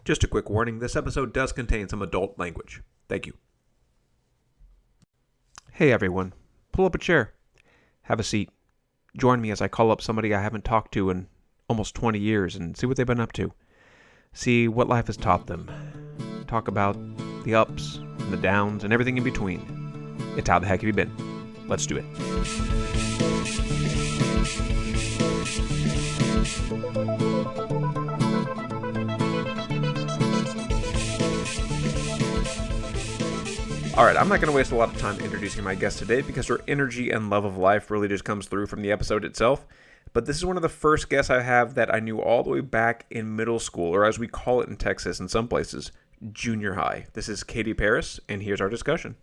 Just a quick warning, this episode does contain some adult language. Thank you. Hey everyone, pull up a chair. Have a seat. Join me as I call up somebody I haven't talked to in almost 20 years and see what they've been up to. See what life has taught them. Talk about the ups and the downs and everything in between. It's How the Heck Have You Been? Let's do it. All right, I'm not going to waste a lot of time introducing my guest today because her energy and love of life really just comes through from the episode itself. But this is one of the first guests I have that I knew all the way back in middle school, or as we call it in Texas in some places, junior high. This is Katie Parris, and here's our discussion.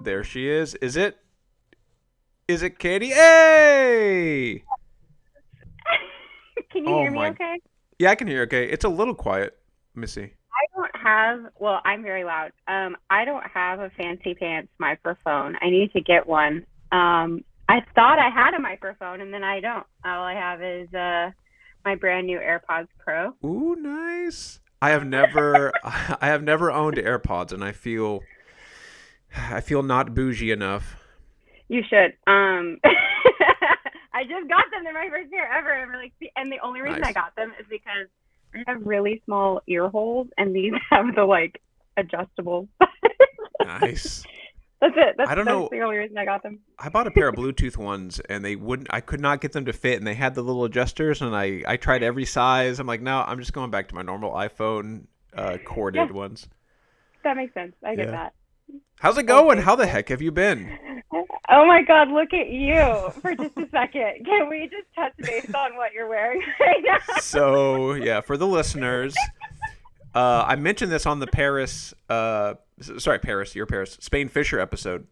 There she is. Is it Katie? Hey! Can you hear me okay? Yeah, I can hear you okay. It's a little quiet. Let me see. I'm very loud. I don't have a fancy pants microphone. I need to get one. I thought I had a microphone, and then I don't. All I have is my brand new AirPods Pro. Ooh, nice. I have never owned AirPods, and I feel not bougie enough. You should. I just got them. They're my first pair ever. And the only reason Nice. I got them is because I have really small ear holes, and these have the adjustable. Nice. That's it. That's I don't know. the only reason I got them. I bought a pair of Bluetooth ones, and I could not get them to fit, and they had the little adjusters, and I tried every size. I'm like, no, I'm just going back to my normal iPhone corded ones. That makes sense. I get Yeah. that. How's it going? How the heck have you been? Oh my God, look at you for just a second. Can we just touch base on what you're wearing right now? So, yeah, for the listeners, I mentioned this on the your Paris, Spain Fisher episode,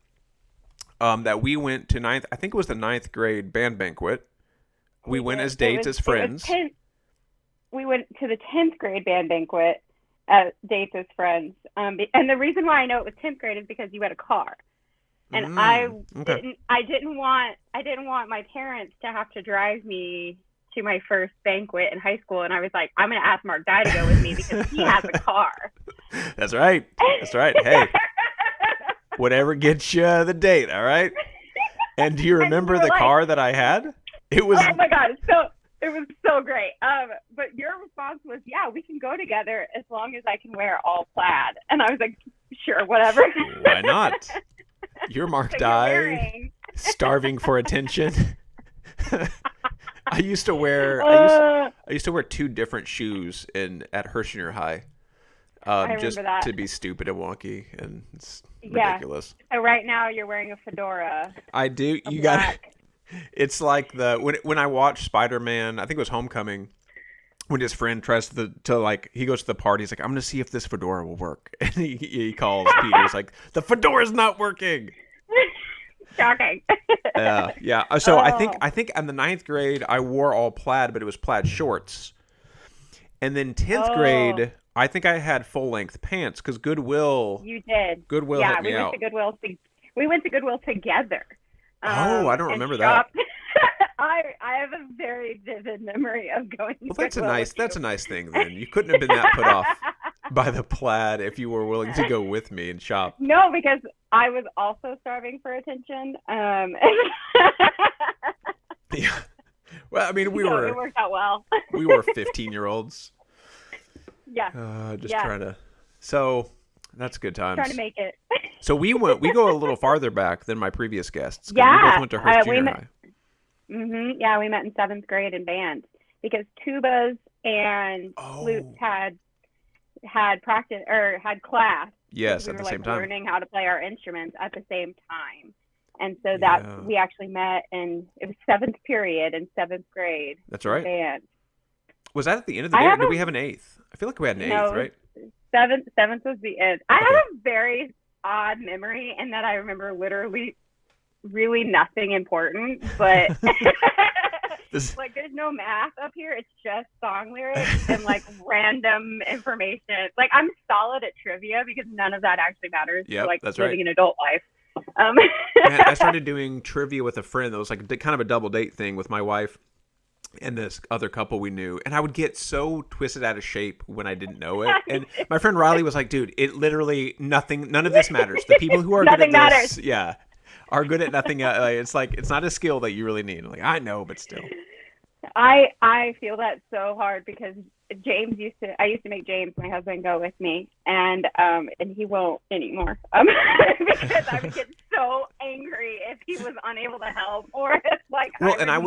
that we went to I think it was the 9th grade band banquet. We went as dates as friends. We went to the 10th grade band banquet as dates as friends. And the reason why I know it was 10th grade is because you had a car. And I didn't want my parents to have to drive me to my first banquet in high school, and I was like, I'm going to ask Mark Dye to go with me because he has a car. That's right. Hey, whatever gets you the date, all right? And do you remember the car that I had? It was. Oh my God, it was so great. But your response was, yeah, we can go together as long as I can wear all plaid. And I was like, sure, whatever. Why not? You're Mark Dye, starving for attention. I used to wear two different shoes at Hershey High, just to be stupid and wonky, and it's ridiculous. So right now you're wearing a fedora. I do. You got. It's like when I watched Spider-Man, I think it was Homecoming, when his friend tries to he goes to the party, he's like, I'm going to see if this fedora will work. And he calls Peter, he's like, the fedora's not working. Shocking. Yeah. So I think in the 9th grade, I wore all plaid, but it was plaid shorts. And then 10th grade, I think I had full-length pants because Goodwill. You did. Goodwill hit me out. We went to Goodwill together. I don't remember that. I have a very vivid memory of going to Goodwill. That's a nice thing then. You couldn't have been that put off by the plaid if you were willing to go with me and shop. No, because I was also starving for attention. Yeah. Well, I mean, it worked out well. We were 15-year-olds. Yeah. Trying to. So that's good times. Trying to make it. So we go a little farther back than my previous guests. Yeah. We both went to Hearst Junior High. Mm-hmm. Yeah, we met in 7th grade in band because tubas and flutes had practice or had class. Yes, at the same time. Learning how to play our instruments at the same time. And so we actually met it was 7th period in 7th grade. That's right. Band. Was that at the end of the day or did we have an 8th? I feel like we had an 8th, right? 7th was the end. I have a very odd memory in that I remember literally really nothing important, but there's no math up here. It's just song lyrics and random information. I'm solid at trivia because none of that actually matters. Yeah, that's living right. an adult life. Man, I started doing trivia with a friend. That was kind of a double date thing with my wife. and this other couple we knew, and I would get so twisted out of shape when I didn't know it. And my friend Riley was like, dude, it literally none of this matters. The people who are good at this, yeah, are good at nothing. It's like, it's not a skill that you really need. Like, I know, but still. I feel that so hard because I used to make James, my husband, go with me, and he won't anymore because I would get so angry if he was unable to help, or if like I'm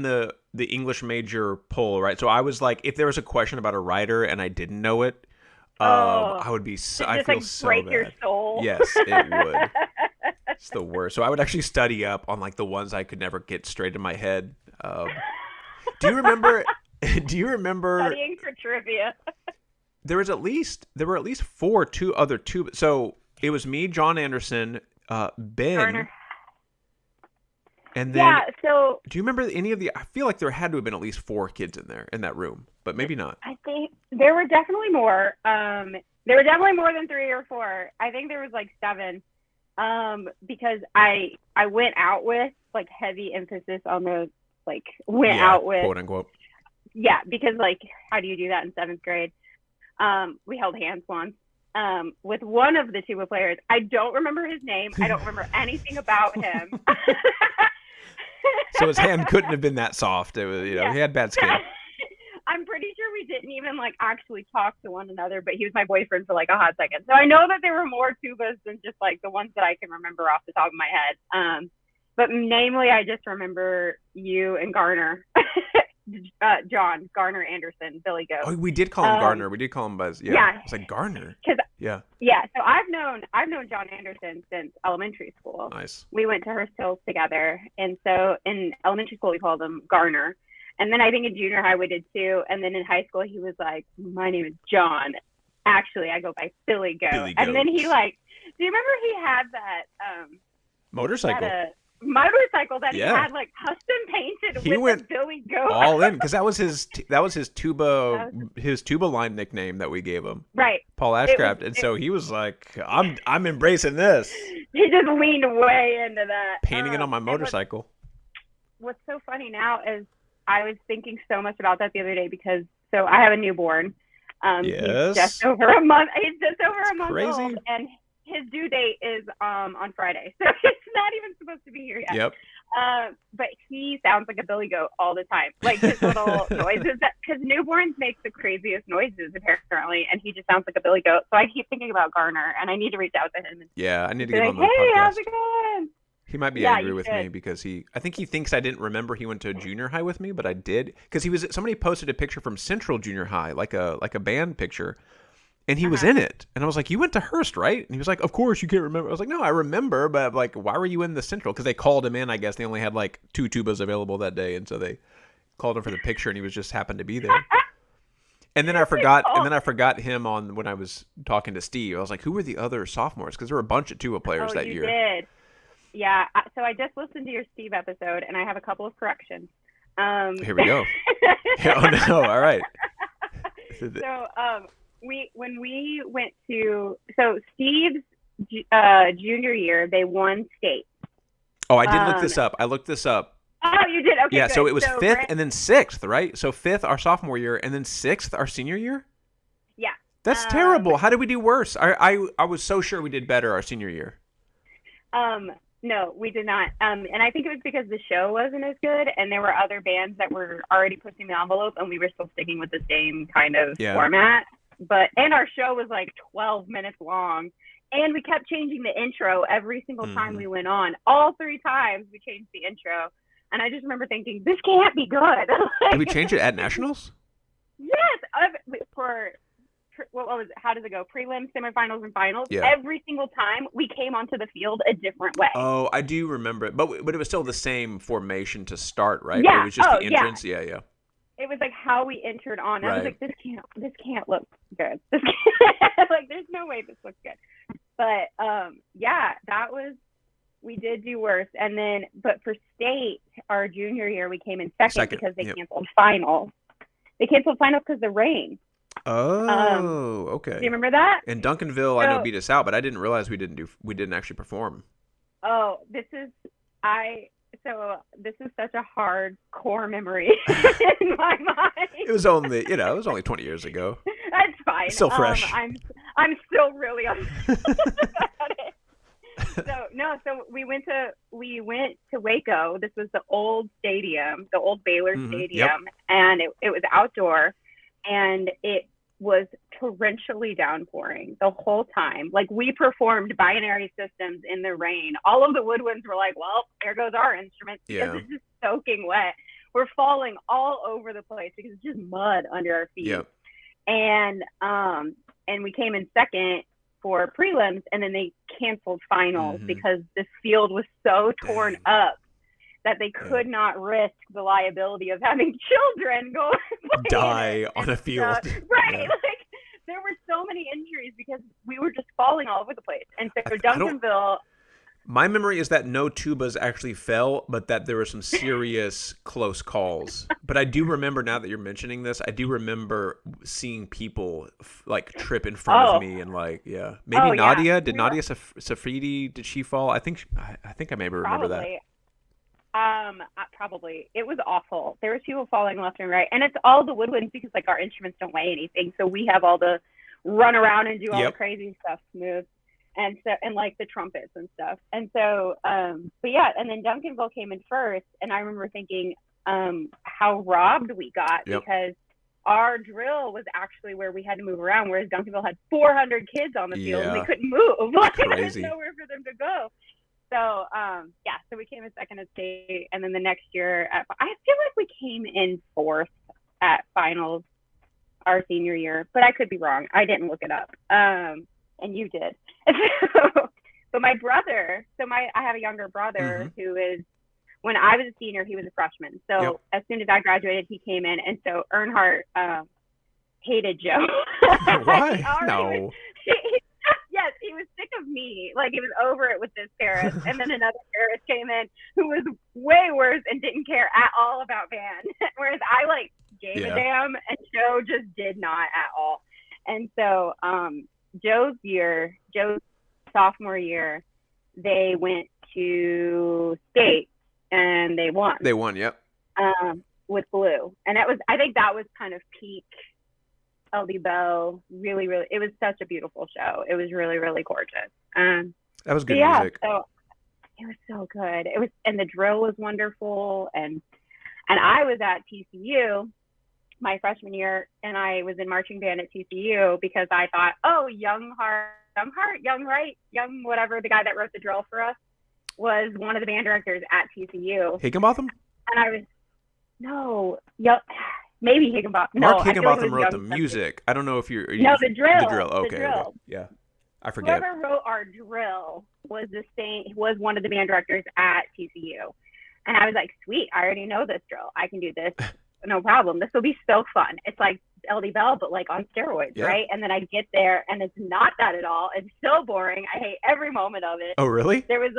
the English major pole, right? So I was like, if there was a question about a writer and I didn't know it, I would be I feel so bad. Break your soul. Yes, it would. It's the worst. So I would actually study up on like the ones I could never get straight in my head. Do you remember studying for trivia? There were at least two other tubas. So it was me, John Anderson, Ben, Garner. And then so do you remember any of the? I feel like there had to have been at least 4 kids in that room, but maybe not. I think there were definitely more. There were definitely more than 3 or 4. I think there was like 7. Because I went out with like heavy emphasis on the like out with quote unquote. Yeah, because like how do you do that in 7th grade? We held hands once with one of the tuba players. I don't remember his name. I don't remember anything about him. So his hand couldn't have been that soft. It was, he had bad skin. I'm pretty sure we didn't even like actually talk to one another, but he was my boyfriend for like a hot second. So I know that there were more tubas than just like the ones that I can remember off the top of my head. But namely, I just remember you and Garner, John, Garner Anderson, Billy Goat. Oh, we did call him Garner. We did call him Buzz. Yeah. It's like Garner. Yeah. So I've known John Anderson since elementary school. Nice. We went to Hearst Hills together, and so in elementary school we called him Garner. And then I think in junior high we did too. And then in high school he was like, my name is John. Actually, I go by Billy Goat. And then he like, do you remember he had that motorcycle? Motorcycle that he had like custom painted with Billy Goat. All in, because that was his tuba line nickname that we gave him. Right. Paul Ashcraft. So he was like, I'm embracing this. He just leaned way into that. Painting it on my motorcycle. What's so funny now is I was thinking so much about that the other day because I have a newborn. Yes. He's just over a month. Crazy. Old, and his due date is on Friday, so it's not even supposed to be here yet. Yep. But he sounds like a Billy Goat all the time, like his little noises. Because newborns make the craziest noises apparently, and he just sounds like a Billy Goat. So I keep thinking about Garner, and I need to reach out to him. I need to get him on the podcast. Hey, how's it going? He might be angry with me because I think he thinks I didn't remember he went to junior high with me, but I did, because somebody posted a picture from Central Junior High, like a band picture, and he was in it, and I was like, "You went to Hearst, right?" And he was like, "Of course, you can't remember." I was like, "No, I remember, but like, why were you in the Central?" Because they called him in. I guess they only had like 2 tubas available that day, and so they called him for the picture, and he was just happened to be there. And then I forgot him on when I was talking to Steve. I was like, "Who were the other sophomores?" Because there were a bunch of tuba players that year. Did. Yeah, so I just listened to your Steve episode, and I have a couple of corrections. Here we go. Oh no! All right. So when we went to Steve's junior year, they won state. Oh, I did look this up. I looked this up. Oh, you did? Okay. Yeah, good. So it was 5th and then 6th, right? So 5th our sophomore year, and then 6th our senior year. Yeah. That's terrible. How did we do worse? I was so sure we did better our senior year. No, we did not. And I think it was because the show wasn't as good, and there were other bands that were already pushing the envelope, and we were still sticking with the same kind of format. And our show was like 12 minutes long, and we kept changing the intro every single time we went on. All 3 times we changed the intro, and I just remember thinking, this can't be good. Did we change it at nationals? Yes, for what was it? How does it go? Prelims, semifinals, and finals. Yeah. Every single time we came onto the field a different way. Oh, I do remember it, but it was still the same formation to start, right? Yeah. It was just the entrance. Yeah. It was like how we entered on. Right. I was like, this can't look good. This can't, like, there's no way this looks good. But we did do worse. And then, but for state, our junior year, we came in second because they canceled finals. They canceled finals because of the rain. Oh, okay. Do you remember that? And Duncanville, I know, beat us out, but I didn't realize we didn't actually perform. Oh, So this is such a hard core memory in my mind. It was only 20 years ago. That's fine. Still fresh. I'm still really upset about it. So we went to Waco. This was the old stadium, the old Baylor Stadium, and it was outdoor, and it was torrentially downpouring the whole time. Like, we performed binary systems in the rain. All of the woodwinds were like, well, there goes our instruments, because it's just soaking wet. We're falling all over the place because it's just mud under our feet. Yep. And we came in second for prelims, and then they canceled finals because this field was so torn up that they could not risk the liability of having children go die on a field. Right. Yeah. Like, there were so many injuries because we were just falling all over the place. And so Duncanville... My memory is that no tubas actually fell, but that there were some serious close calls. But I do remember, now that you're mentioning this, I do remember seeing people like trip in front of me and maybe Nadia. Yeah. Did Nadia Safridi, did she fall? I think I maybe remember that. Probably. It was awful. There was people falling left and right, and it's all the woodwinds because like our instruments don't weigh anything, so we have all the run around and do all the crazy stuff moves, and like the trumpets and stuff. And so, but yeah, and then Duncanville came in first, and I remember thinking how robbed we got because our drill was actually where we had to move around, whereas Duncanville had 400 kids on the field and they couldn't move. Like, there's nowhere for them to go. So, so we came in second at state, and then the next year, I feel like we came in fourth at finals our senior year, but I could be wrong. I didn't look it up, and you did. But my brother, I have a younger brother who is, when I was a senior, he was a freshman. So as soon as I graduated, he came in, and so Earnhardt hated Joe. Why? No. Yes, he was sick of me. Like, he was over it with this Parris. And then another Parris came in who was way worse and didn't care at all about band. Whereas I, gave a damn, and Joe just did not at all. And so Joe's sophomore year, they went to state, and they won. They won, yep. With Blue. And I think that was kind of peak LD Bell. Really, really, it was such a beautiful show. It was really, really gorgeous. That was good music. So it was so good. It was, and the drill was wonderful. And I was at TCU my freshman year, and I was in marching band at TCU because I thought, young whatever, the guy that wrote the drill for us, was one of the band directors at TCU. Higginbotham? And I was, maybe Higginbotham. Mark Higginbotham wrote the music. I don't know if you're... No, the drill. The drill, okay. The drill. Okay. Yeah, I forget. Whoever wrote our drill was one of the band directors at TCU. And I was like, sweet, I already know this drill. I can do this. No problem. This will be so fun. It's like LD Bell, but on steroids, right? And then I get there, and it's not that at all. It's so boring. I hate every moment of it. Oh, really? There was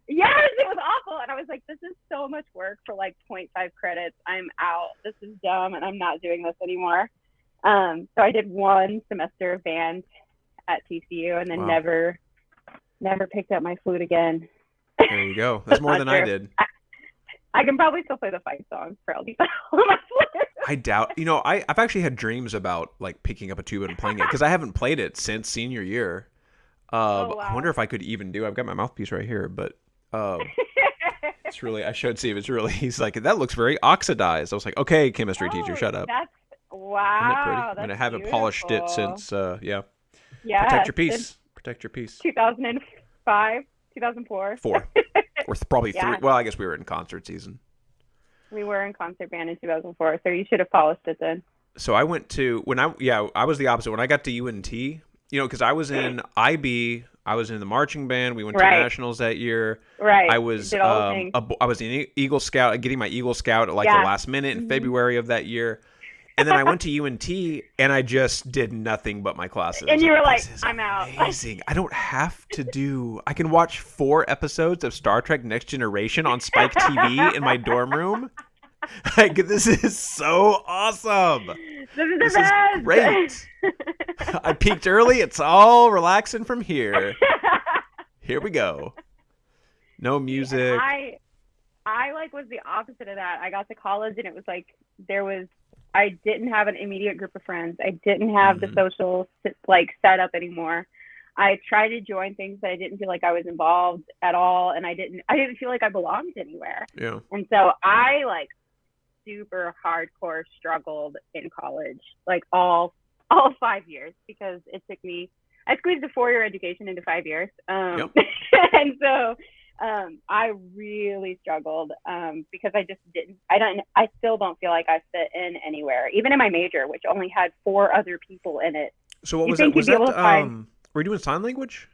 yes, it was awful. And I was like, this is so much work for 0.5 credits. I'm out. This is dumb, and I'm not doing this anymore. So I did one semester of band at TCU, and then never picked up my flute again. There you go. That's more than I did. I can probably still play the fight song for LD Bell on my flute. I doubt. I've actually had dreams about picking up a tuba and playing it because I haven't played it since senior year. Wow. I wonder if I could even do. I've got my mouthpiece right here, but it's really. I showed Steve. It's really. He's like, that looks very oxidized. I was like, okay, chemistry teacher, shut up. That's wow. Isn't it pretty? I haven't polished it since. Yeah. Yeah. Protect your peace. 2005, 2004. 4. Or probably 3. Well, I guess we were in concert season. We were in concert band in 2004, so you should have polished it then. So I went to I was the opposite. When I got to UNT, because I was in IB, I was in the marching band. We went to nationals that year. Right. I was I was in Eagle Scout, getting my Eagle Scout at the last minute in February of that year. And then I went to UNT, and I just did nothing but my classes. And you were like, I'm out. Amazing. I don't have to do... I can watch 4 episodes of Star Trek Next Generation on Spike TV in my dorm room. This is so awesome. This is great. I peaked early. It's all relaxing from here. Here we go. No music. I like was the opposite of that. I got to college and it was like I didn't have an immediate group of friends. I didn't have the social like setup anymore. I tried to join things that I didn't feel like I was involved at all, and I didn't feel like I belonged anywhere. Yeah. And so I like super hardcore struggled in college, like all 5 years, because it took me. I squeezed a 4-year education into 5 years, Yep. and so I really struggled because I just didn't. I still don't feel like I fit in anywhere, even in my major, which only had 4 other people in it. So what was that? Was that were you doing sign language?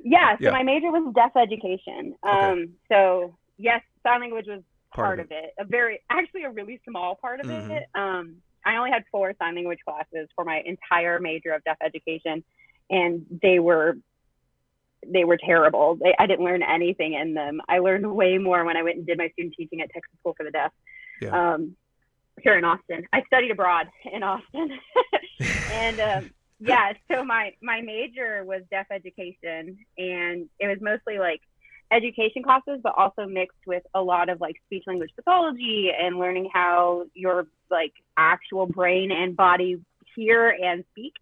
Yeah. So my major was deaf education. Okay. So yes, sign language was part of it. A really small part of it. I only had 4 sign language classes for my entire major of deaf education, and they were terrible. I didn't learn anything in them. I learned way more when I went and did my student teaching at Texas School for the Deaf. Yeah. Here in Austin. I studied abroad in Austin. And yeah, so my major was deaf education, and it was mostly like education classes, but also mixed with a lot of like speech language pathology and learning how your like actual brain and body hear and speak.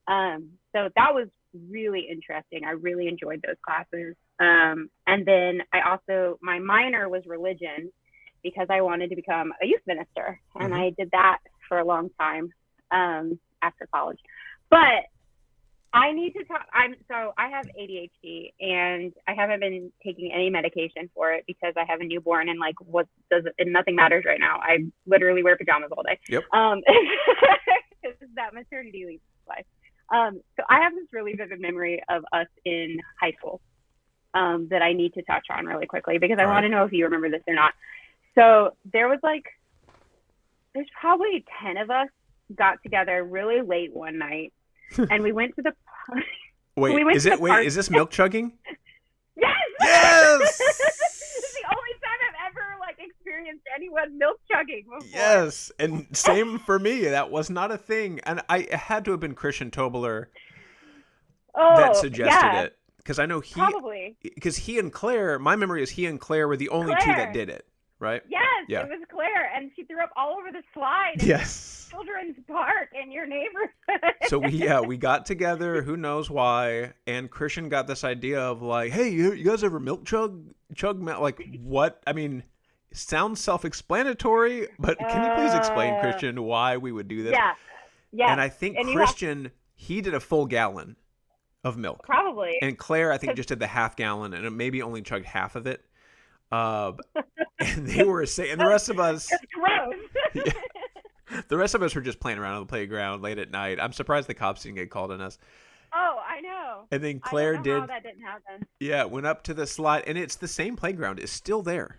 So that was really interesting. I really enjoyed those classes. And then my minor was religion because I wanted to become a youth minister, and I did that for a long time after college. But I need to talk. I have ADHD, and I haven't been taking any medication for it because I have a newborn, and like and nothing matters right now. I literally wear pajamas all day. Yep. It's that maternity leave life. So I have this really vivid memory of us in high school that I need to touch on really quickly because I want to know if you remember this or not. So there's probably 10 of us got together really late one night, and we went to the is this milk chugging? Yes. Yes. This is the only time I've ever like experienced anyone milk chugging before. Yes, and same for me. That was not a thing, and it had to have been Christian Tobler that suggested it, because I know because he and Claire. My memory is he and Claire were the only 2 that did it. Right? Yes, yeah. It was Claire, and she threw up all over the slide. Yes. Children's park in your neighborhood. So we got together, who knows why, and Christian got this idea of like, hey, you guys ever milk chug like what? I mean, it sounds self-explanatory, but can you please explain, Christian, why we would do this? Yeah. Yeah. And I think Christian, he did a full gallon of milk. Probably. And Claire, I think, just did the half gallon and maybe only chugged half of it. And they were saying, and the rest of us, it's gross. Yeah, the rest of us were just playing around on the playground late at night. I'm surprised the cops didn't get called on us. Oh, I know. And then Claire did. How that didn't happen. Yeah, went up to the slide, and it's the same playground. It's still there.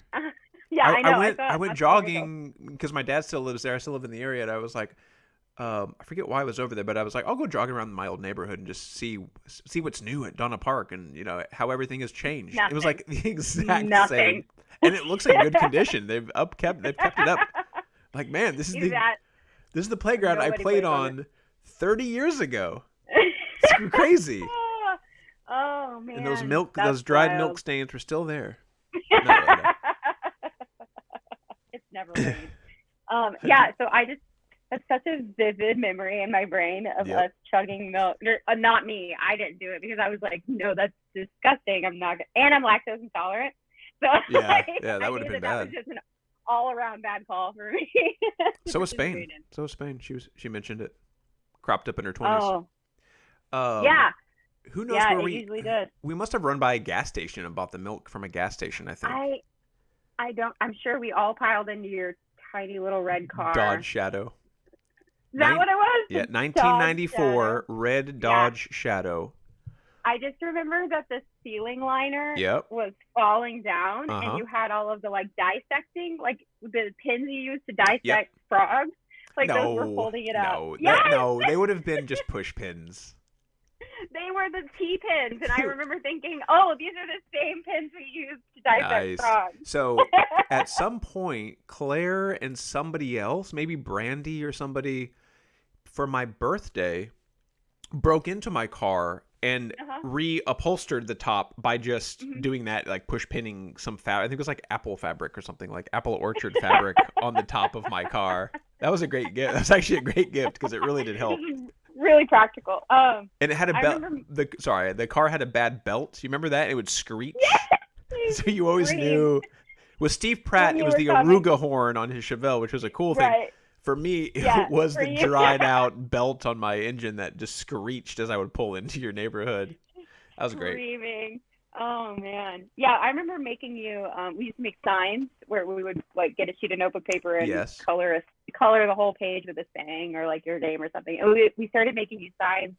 Yeah, I know. I went jogging because my dad still lives there. I still live in the area, and I was like, I forget why I was over there, but I was like, I'll go jogging around my old neighborhood and just see what's new at Donna Park, and how everything has changed. Nothing. It was like the exact same, and it looks like good condition. They've kept it up. Like, man, this is the playground I played on 30 years ago. It's crazy. Oh man! And those dried milk stains were still there. No. It's never rained. Yeah. So that's such a vivid memory in my brain of us chugging milk. Not me. I didn't do it because I was like, no, that's disgusting. I'm lactose intolerant. So that would have been bad. That was just an all-around bad call for me. So was Spain. She mentioned it. Cropped up in her 20s. Oh. Yeah. Who knows where we usually did. We must have run by a gas station and bought the milk from a gas station, I think. I don't. I'm sure we all piled into your tiny little red car. Dodge Shadow. Is that what it was? Yeah, 1994 red Dodge Shadow. I just remember that the ceiling liner was falling down, and you had all of the like dissecting, like the pins you used to dissect frogs. Like those were holding it up. No, they would have been just push pins. They were the T-pins, and I remember thinking, oh, these are the same pins we used to dissect frogs. So at some point, Claire and somebody else, maybe Brandy or somebody, for my birthday, broke into my car and reupholstered the top by just doing that, like push pinning some I think it was like apple fabric or something, like apple orchard fabric on the top of my car. That was a great gift. That was actually a great gift because it really did help. Really practical. And it had a belt. The car had a bad belt. You remember that? It would screech. Yes! So you always knew. With Steve Pratt, it was the Aruga horn on his Chevelle, which was a cool thing. Right. For me, it was the dried out belt on my engine that just screeched as I would pull into your neighborhood. That was great. Screaming. Oh man. Yeah, I remember making you we used to make signs where we would like get a sheet of notebook paper and color the whole page with a saying or like your name or something. And we started making you signs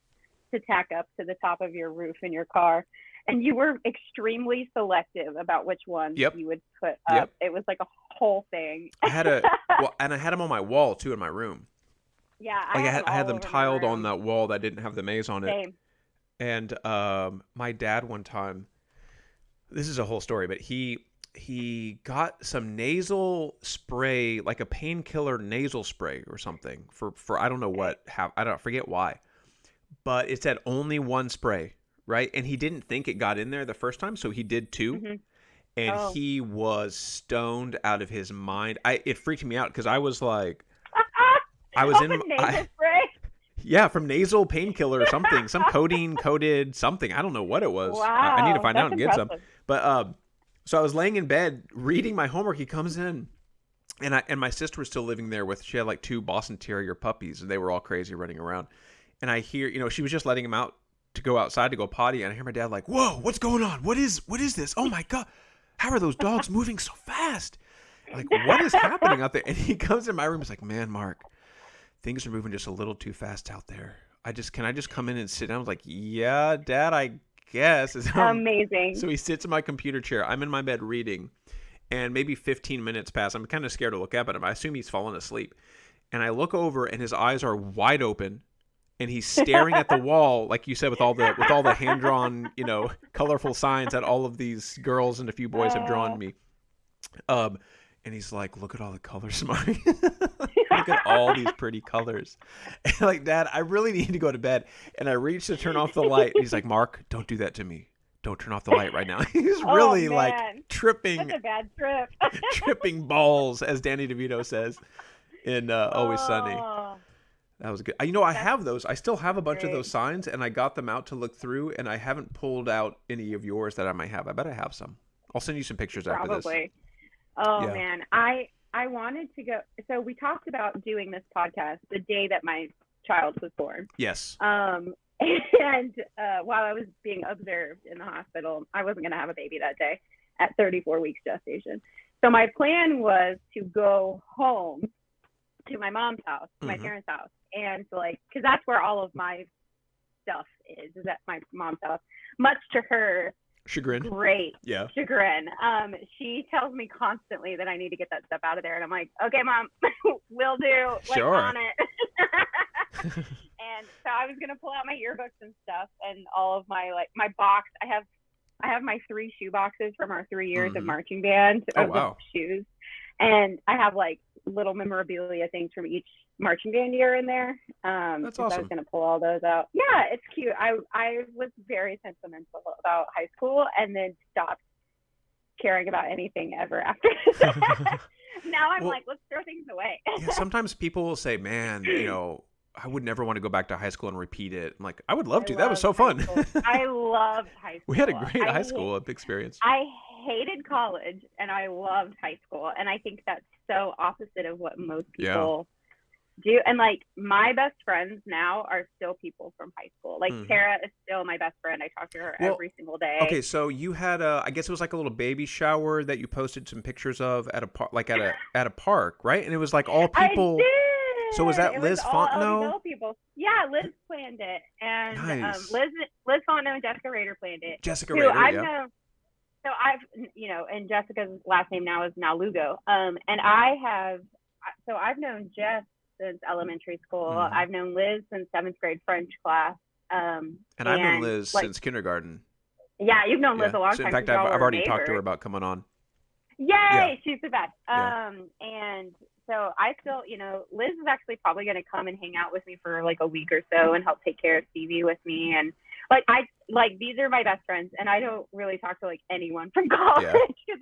to tack up to the top of your roof in your car. And you were extremely selective about which ones you would put up. It was like a whole thing. I had and I had them on my wall too in my room. Yeah, I had them tiled on that wall that didn't have the maze on it. Same. And my dad one time, this is a whole story, but he got some nasal spray, like a painkiller nasal spray or something for I don't know what, I don't forget why, but it said only one spray. Right. And he didn't think it got in there the first time. So he did two. And he was stoned out of his mind. It freaked me out because I was like, I was in nasal spray. Yeah, from nasal painkiller or something, some codeine coated something. I don't know what it was. Wow, I need to find out and impressive. get some. But so I was laying in bed reading my homework. He comes in, and my sister was still living there she had like 2 Boston Terrier puppies, and they were all crazy running around. And I hear, she was just letting him out to go outside to go potty, and I hear my dad like, "Whoa, what's going on? What is this? Oh my God, how are those dogs moving so fast? Like, what is happening out there?" And he comes in my room. He's like, "Man, Mark, things are moving just a little too fast out there. Can I just come in and sit down?" I was like, "Yeah, Dad, I guess." Amazing. So he sits in my computer chair. I'm in my bed reading, and maybe 15 minutes pass. I'm kind of scared to look up at him. I assume he's fallen asleep, and I look over, and his eyes are wide open. And he's staring at the wall, like you said, with all the hand-drawn, colorful signs that all of these girls and a few boys have drawn me. And he's like, "Look at all the colors, Mark. Look at all these pretty colors." And like, "Dad, I really need to go to bed." And I reach to turn off the light. And he's like, "Mark, don't do that to me. Don't turn off the light right now." He's really like tripping. That's a bad trip. Tripping balls, as Danny DeVito says in Always Sunny. That was good. I have those. I still have a bunch of those signs, and I got them out to look through, and I haven't pulled out any of yours that I might have. I bet I have some. I'll send you some pictures after this. Probably. Oh, yeah. Man. I wanted to go. So we talked about doing this podcast the day that my child was born. Yes. And while I was being observed in the hospital, I wasn't going to have a baby that day at 34 weeks gestation. So my plan was to go home to my mom's house, my parents' house. And so because that's where all of my stuff is at my mom's house, much to her chagrin. Chagrin. She tells me constantly that I need to get that stuff out of there. And I'm like, "Okay, Mom, will do. Sure. On it." And so I was going to pull out my yearbooks and stuff and all of my, my box. I have my 3 shoe boxes from our 3 years of marching band of shoes. And I have little memorabilia things from each marching band year in there. That's awesome. I was going to pull all those out. Yeah, it's cute. I was very sentimental about high school and then stopped caring about anything ever after that. Now I'm let's throw things away. Yeah, sometimes people will say, "Man, I would never want to go back to high school and repeat it." I'm like, "I would love to. That was so fun." I loved high school. We had a great high school experience. I hated college and I loved high school. And I think that's so opposite of what most people do. And my best friends now are still people from high school. Tara is still my best friend. I talk to her every single day. Okay, so you had I guess it was a little baby shower that you posted some pictures of at a park, at a park, right? And it was all people. I did. So was that Liz Fontenot? People. Yeah, Liz planned it, and nice. Liz Fontenot and Jessica Rader planned it. Jessica Rader, yeah. So I've, and Jessica's last name now is Lugo. And I've known Jess since elementary school. I've known Liz since 7th grade French class. And I've known Liz since kindergarten. Yeah, you've known Liz a long time. In fact, I've already talked to her about coming on. Yay, yeah. She's the best. And so I still, Liz is actually probably going to come and hang out with me for a week or so and help take care of Stevie with me. And Like these are my best friends, and I don't really talk to like anyone from college Yeah. because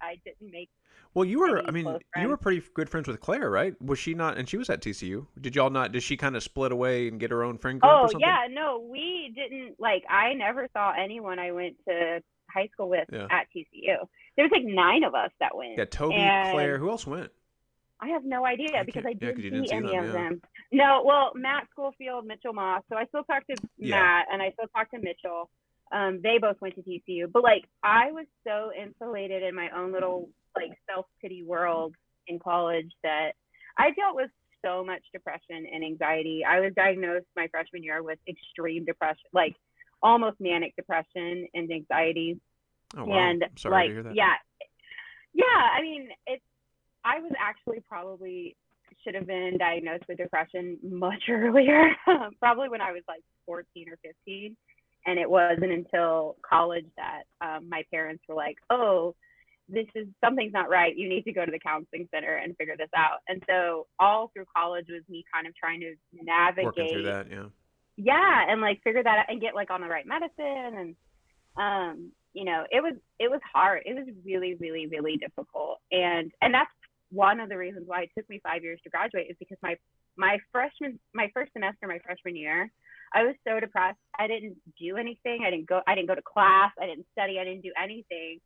I didn't make Well, you were, I any mean, close you were friends. pretty good friends with Claire, right? Was she not? And she was at TCU. Did y'all not? Did she kind of split away and get her own friend group or Oh something? yeah, no, we didn't like. I never saw anyone I went to high school with Yeah. at TCU. There was like 9 of us that went, Yeah, Toby, Claire, and who else went? I have no idea I because can't. I Yeah, because didn't you didn't see see any them. of Yeah. them. No, well, Matt Schofield, Mitchell Moss. So I still talk to Yeah. Matt, and I still talk to Mitchell. They both went to TCU, but like I was so insulated in my own little like self pity world in college that I dealt with so much depression and anxiety. I was diagnosed my freshman year with extreme depression, like almost manic depression and anxiety. Oh wow. And I'm sorry to like, hear that. yeah, I mean, I was actually probably should have been diagnosed with depression much earlier, probably when I was like 14 or 15. And it wasn't until college that my parents were like, oh, this is something's not right. You need to go to the counseling center and figure this out. And so all through college was me kind of trying to Working through navigate, that. Yeah. yeah, and like figure that out and get like on the right medicine. And it was hard. It was really, really, really difficult. And that's one of the reasons why it took me 5 years to graduate is because my first semester, my freshman year, I was so depressed. I didn't do anything. I didn't go to class. I didn't study. I didn't do anything.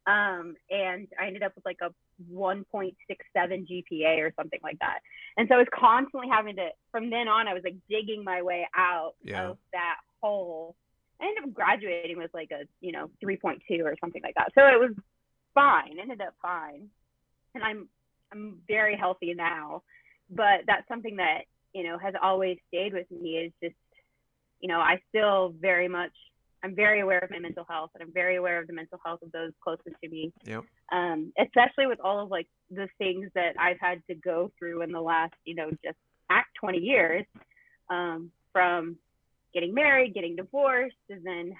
And I ended up with like a 1.67 GPA or something like that. And so I was constantly having to, from then on, I was like digging my way out of that hole. I ended up graduating with like a, 3.2 or something like that. So it was fine, ended up fine. And I'm very healthy now, but that's something that, has always stayed with me is just, I still I'm very aware of my mental health, and I'm very aware of the mental health of those closest to me. Yep. Especially with all of like the things that I've had to go through in the last, just 20 years, from getting married, getting divorced, and then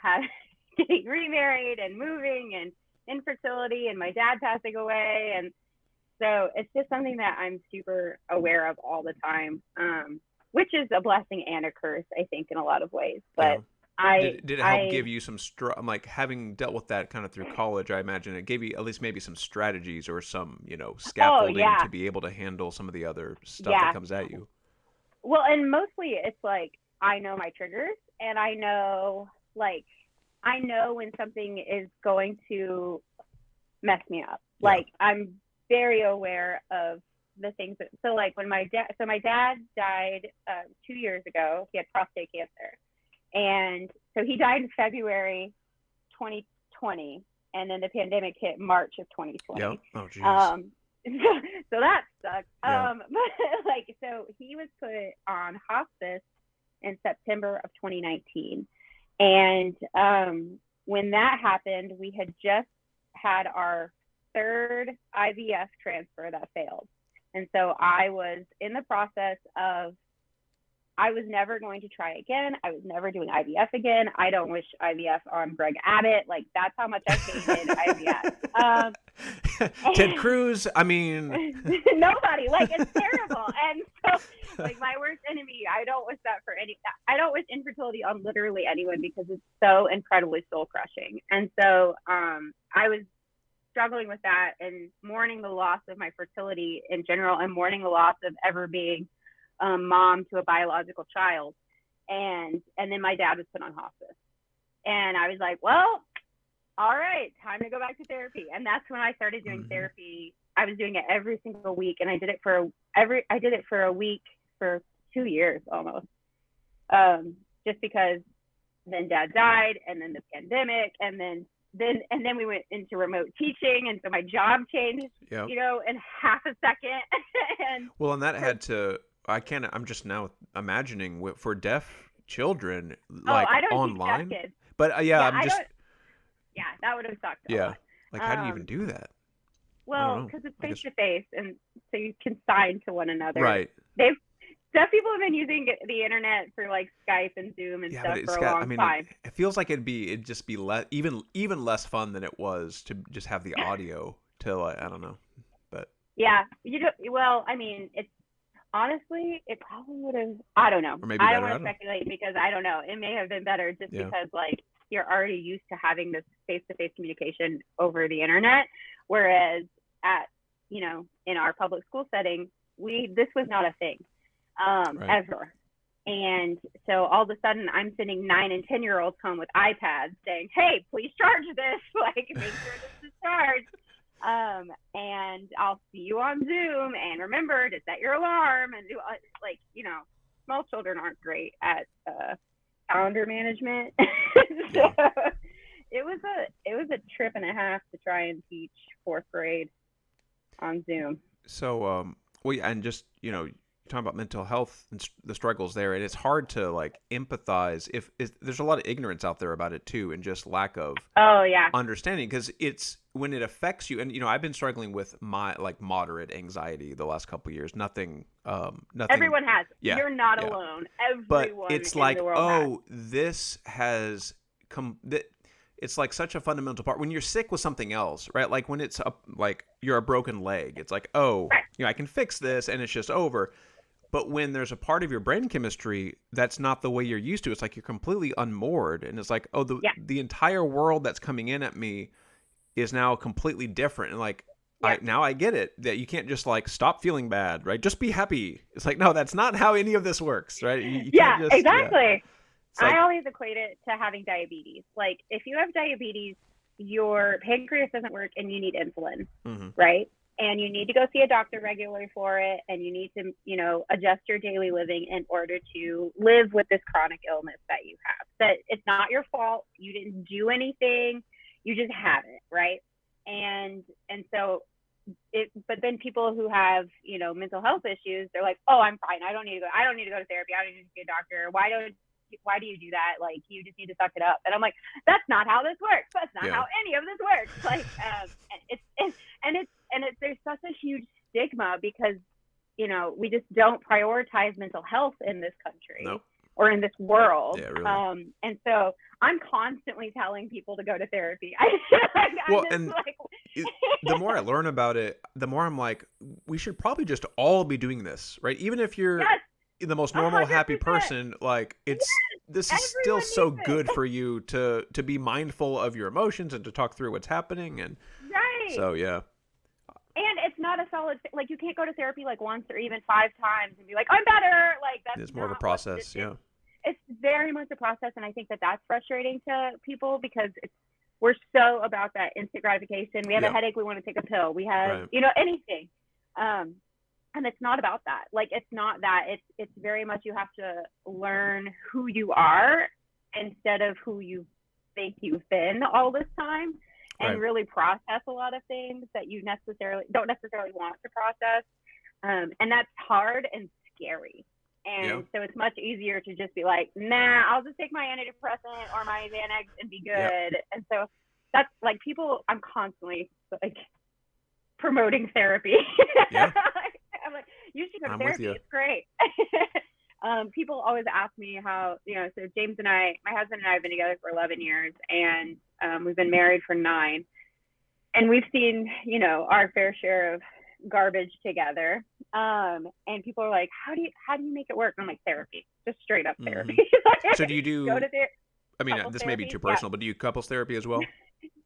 getting remarried and moving and infertility and my dad passing away. And so it's just something that I'm super aware of all the time, which is a blessing and a curse, I think, in a lot of ways. But Did it help give you some like having dealt with that kind of through college? I imagine it gave you at least maybe some strategies or some scaffolding to be able to handle some of the other stuff that comes at you. Well, and mostly it's like I know my triggers, and I know when something is going to mess me up. Yeah. Like I'm very aware of the things that, so like when my dad died 2 years ago. He had prostate cancer, and so he died in February 2020, and then the pandemic hit March of 2020. Yep. Oh jeez. So that sucks. Yeah. But so he was put on hospice in September of 2019, and when that happened, we had just had our third IVF transfer that failed. And so I was in the process of, I was never going to try again. I was never doing IVF again. I don't wish IVF on Greg Abbott. Like, that's how much I hated IVF. Ted Cruz, I mean. Nobody. Like, it's terrible. And so, like, my worst enemy, I don't wish infertility on literally anyone because it's so incredibly soul crushing. And so I was struggling with that and mourning the loss of my fertility in general and mourning the loss of ever being mom to a biological child. And then my dad was put on hospice. And I was like, well, all right, time to go back to therapy. And that's when I started doing therapy. I was doing it every single week, and I did it for a week for 2 years almost. Just because then dad died, and then the pandemic, and then we went into remote teaching, and so my job changed, in half a second. And that had to. I'm just now imagining for deaf children, like I don't online. teach deaf kids. But I'm just. Yeah, that would have sucked. Yeah, like how do you even do that? Well, because it's face to face, and so you can sign to one another. Right. Deaf people have been using the internet for like Skype and Zoom and stuff for a long time. It feels like it'd just be even less fun than it was to just have the audio to I don't know, but yeah, well, I mean, it's honestly, it probably would have. I don't know. Or maybe I better. don't want to speculate because I don't know. It may have been better just because like you're already used to having this face-to-face communication over the internet, whereas at in our public school setting, this was not a thing ever. And so all of a sudden, I'm sending 9 and 10-year-olds home with iPads saying, "Hey, please charge this. Like, make sure this is charged." And I'll see you on Zoom. And remember to set your alarm and do small children aren't great at calendar management. So it was a trip and a half to try and teach 4th grade on Zoom. So, and just, talking about mental health and the struggles there, and it's hard to like empathize if there's a lot of ignorance out there about it too, and just lack of understanding, because it's when it affects you. And I've been struggling with my like moderate anxiety the last couple of years. Nothing. Everyone has. You're not alone. Everyone. But it's like, in the world has. This has come. It's like such a fundamental part when you're sick with something else, right? Like when it's like you're a broken leg, it's like, I can fix this and it's just over. But when there's a part of your brain chemistry that's not the way you're used to, it's like you're completely unmoored, and it's like, the entire world that's coming in at me is now completely different. And like, I get it that you can't just like stop feeling bad, right? Just be happy. It's like, no, that's not how any of this works, right? You can't just, exactly. Like, I always equate it to having diabetes. Like, if you have diabetes, your pancreas doesn't work and you need insulin, right? And you need to go see a doctor regularly for it, and you need to, adjust your daily living in order to live with this chronic illness that you have. That it's not your fault. You didn't do anything. You just have it, right? And so but then people who have, mental health issues, they're like, "Oh, I'm fine. I don't need to go to therapy. I don't need to see a doctor. Why do you do that? Like, you just need to suck it up." And I'm like, that's not how this works. That's not how any of this works. Like, there's such a huge stigma because, we just don't prioritize mental health in this country or in this world. Yeah, really. And so I'm constantly telling people to go to therapy. The more I learn about it, the more I'm like, we should probably just all be doing this, right? Even if you're the most normal, 100%. Happy person, like this is still so good for you to be mindful of your emotions and to talk through what's happening. And so, and it's not a solid, like, you can't go to therapy like once or even 5 times and be like, I'm better. Like, it's more of a process. It's very much a process. And I think that's frustrating to people because we're so about that instant gratification. We have a headache, we want to take a pill. We have, anything. And it's not about that. Like, it's not that. It's very much you have to learn who you are instead of who you think you've been all this time, and really process a lot of things that you don't necessarily want to process. And that's hard and scary. And so it's much easier to just be like, nah, I'll just take my antidepressant or my Xanax and be good. And so that's like people, I'm constantly like promoting therapy. I'm like, you should go to therapy. It's great. People always ask me how, so James and I, my husband and I have been together for 11 years, and we've been married for 9. And we've seen, our fair share of garbage together. And people are like, how do you make it work? And I'm like, therapy, just straight up therapy. So do you do, go to I mean, this may be too personal, but do you couples therapy as well?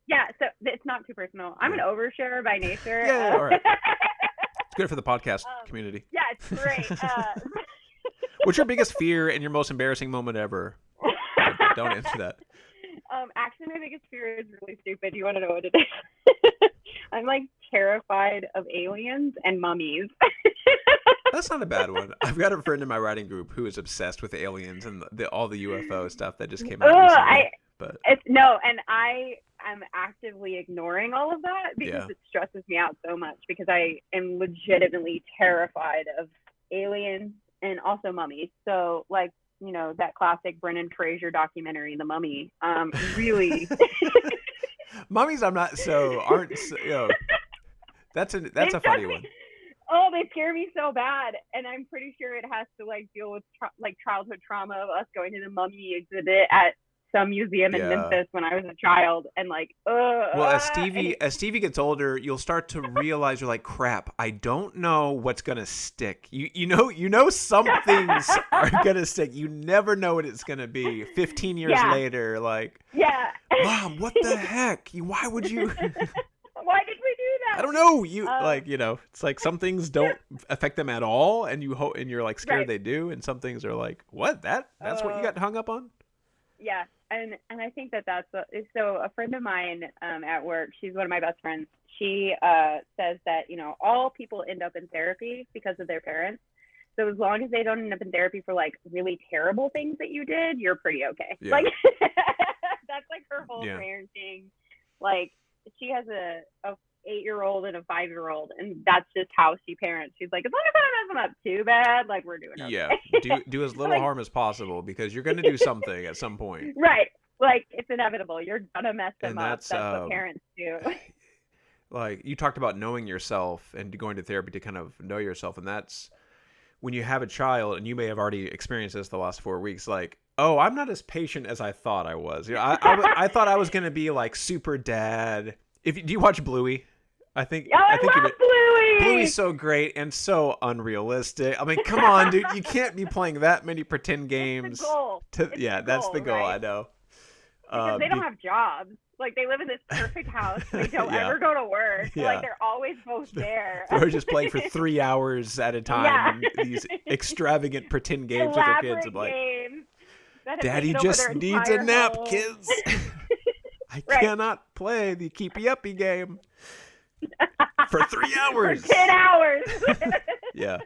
Yeah. So it's not too personal. I'm an oversharer by nature. All right. It's good for the podcast community. Yeah, it's great. What's your biggest fear and your most embarrassing moment ever? Don't answer that. Actually, my biggest fear is really stupid. You want to know what it is? I'm like terrified of aliens and mummies. That's not a bad one. I've got a friend in my writing group who is obsessed with aliens and all the UFO stuff that just came out recently. I'm actively ignoring all of that because it stresses me out so much because I am legitimately terrified of aliens and also mummies. So like, that classic Brendan Fraser documentary, The Mummy, really. Mummies that's a funny one. Oh, they scare me so bad. And I'm pretty sure it has to like deal with childhood trauma of us going to the mummy exhibit at some museum in Memphis when I was a child, and like, well, as Stevie gets older, you'll start to realize you're like, crap, I don't know what's gonna stick. You know some things are gonna stick. You never know what it's gonna be. 15 years later, like, Mom, what the heck? Why would you? Why did we do that? I don't know. It's like some things don't affect them at all, and you're like scared they do, and some things are like, what? That's what you got hung up on? Yeah, and I think that's so. A friend of mine at work, she's one of my best friends. She says that all people end up in therapy because of their parents. So as long as they don't end up in therapy for like really terrible things that you did, you're pretty okay. Yeah. Like that's like her whole parenting. Like she has a 8-year-old and a 5-year-old, and that's just how she parents. She's like, as long as I don't mess them up too bad, like we're doing okay. Yeah, do as little harm as possible, because you're going to do something at some point. Right, like it's inevitable. You're gonna mess them up. That's what parents do. Like you talked about knowing yourself and going to therapy to kind of know yourself, and that's when you have a child, and you may have already experienced this the last 4 weeks. Like, oh, I'm not as patient as I thought I was. I thought I was going to be like super dad. Do you watch Bluey? I think love Bluey. Bluey's so great and so unrealistic. I mean, come on, dude. You can't be playing that many pretend games. It's the goal. That's the goal, right? I know. Because they don't have jobs. Like, they live in this perfect house. They don't ever go to work. Yeah. Like, they're always both there. They're just playing for 3 hours at a time. Yeah. These extravagant pretend games with their kids. I'm like, Daddy just needs a nap, kids. I cannot play the keepy-uppy game for 3 hours. For 10 hours. Yeah.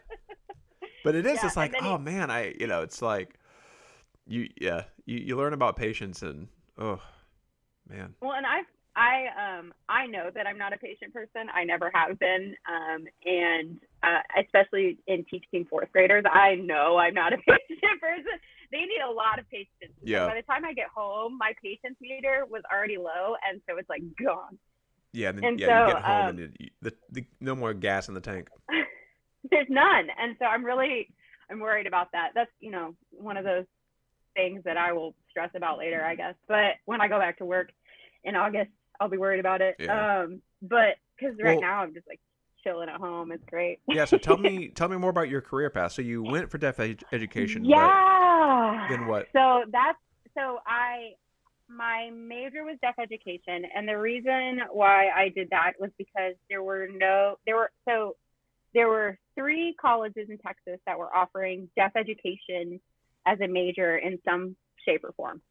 But it is. It's like, oh, man, it's like, you learn about patience and, oh, man. Well, and I know that I'm not a patient person. I never have been. And especially in teaching fourth graders, I know I'm not a patient person. They need a lot of patience. Yeah. By the time I get home, my patience meter was already low, and so it's like gone. Yeah, you get home and no more gas in the tank. There's none, and so I'm worried about that. That's one of those things that I will stress about later, I guess. But when I go back to work in August, I'll be worried about it. Yeah. But because now I'm just like chilling at home. It's great. Yeah. So tell me more about your career path. So you went for deaf education. Yeah. Then what? My major was deaf education, and the reason why I did that was because there were 3 colleges in Texas that were offering deaf education as a major in some shape or form,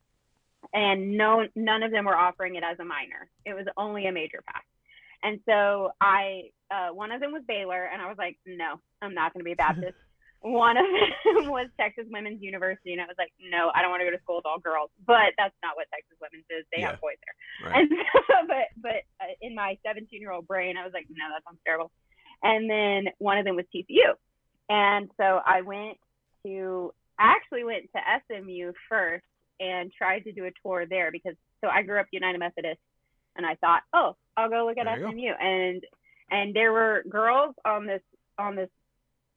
and none of them were offering it as a minor. It was only a major path. And so one of them was Baylor, and I was like, no, I'm not going to be a Baptist. One of them was Texas Women's University, and I was like, no, I don't want to go to school with all girls. But that's not what Texas Women's is. They have boys there. Right. And but in my 17-year-old brain, I was like, no, that sounds terrible. And then one of them was TCU. And so I actually went to SMU first and tried to do a tour there so I grew up United Methodist, and I thought, oh, I'll go look at SMU. And there were girls on this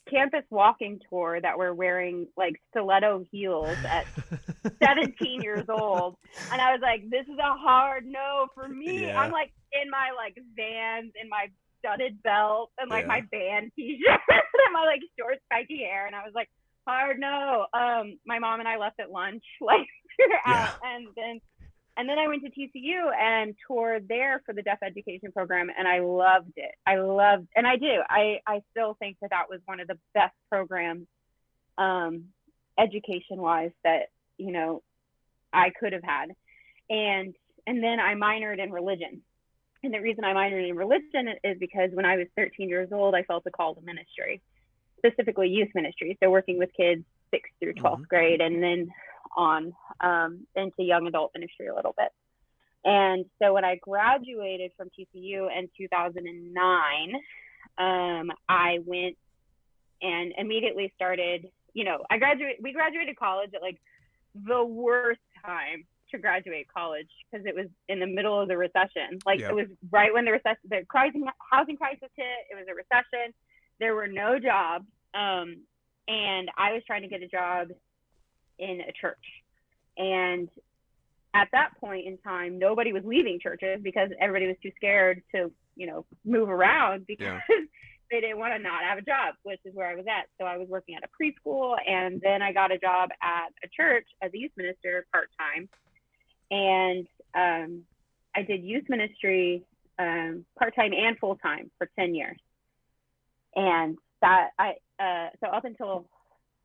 campus walking tour that were wearing like stiletto heels at 17 years old, and I was like, this is a hard no for me. I'm like in my like Vans and my studded belt and like my band t-shirt and my like short spiky hair, and I was like, hard no. My mom and I left at lunch like out, and then I went to TCU and toured there for the deaf education program, and I loved it. And I do. I still think that was one of the best programs, education-wise, that, I could have had. And then I minored in religion. And the reason I minored in religion is because when I was 13 years old, I felt a call to ministry, specifically youth ministry. So working with kids 6th through 12th grade, and then on into young adult ministry a little bit. And so when I graduated from TCU in 2009, I went and immediately started, we graduated college at like the worst time to graduate college, because it was in the middle of the recession. It was right when the housing crisis hit. It was a recession. There were no jobs. And I was trying to get a job in a church, and at that point in time, nobody was leaving churches because everybody was too scared to, move around because they didn't want to not have a job, which is where I was at. So I was working at a preschool, and then I got a job at a church as a youth minister part-time. And I did youth ministry part-time and full-time for 10 years. And that so up until,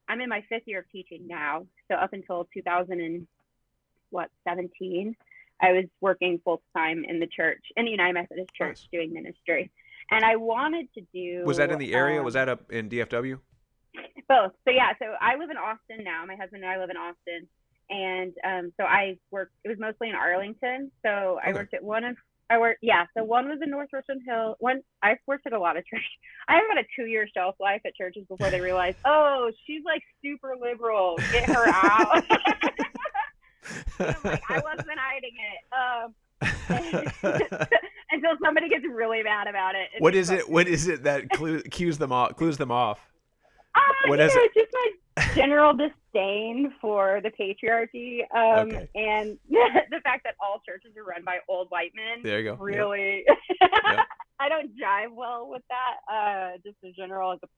I'm in my 5th year of teaching now. So up until 2017, I was working full-time in the church, in the United Methodist Church, doing ministry. And I wanted to do... Was that in the area? Was that up in DFW? Both. So yeah, so I live in Austin now. My husband and I live in Austin. And so I worked, it was mostly in Arlington. So I worked at one so one was in North Richmond Hill. I worked at a lot of churches. I have about a 2-year shelf life at churches before they realize, oh, she's like super liberal. Get her out. I'm like, I wasn't hiding it. Until somebody gets really mad about it. What is it? What is it that clues them off? What is it? Just my general disdain for the patriarchy, and the fact that all churches are run by old white men. There you go. Really, yep. I don't jive well with that. Just in general, as a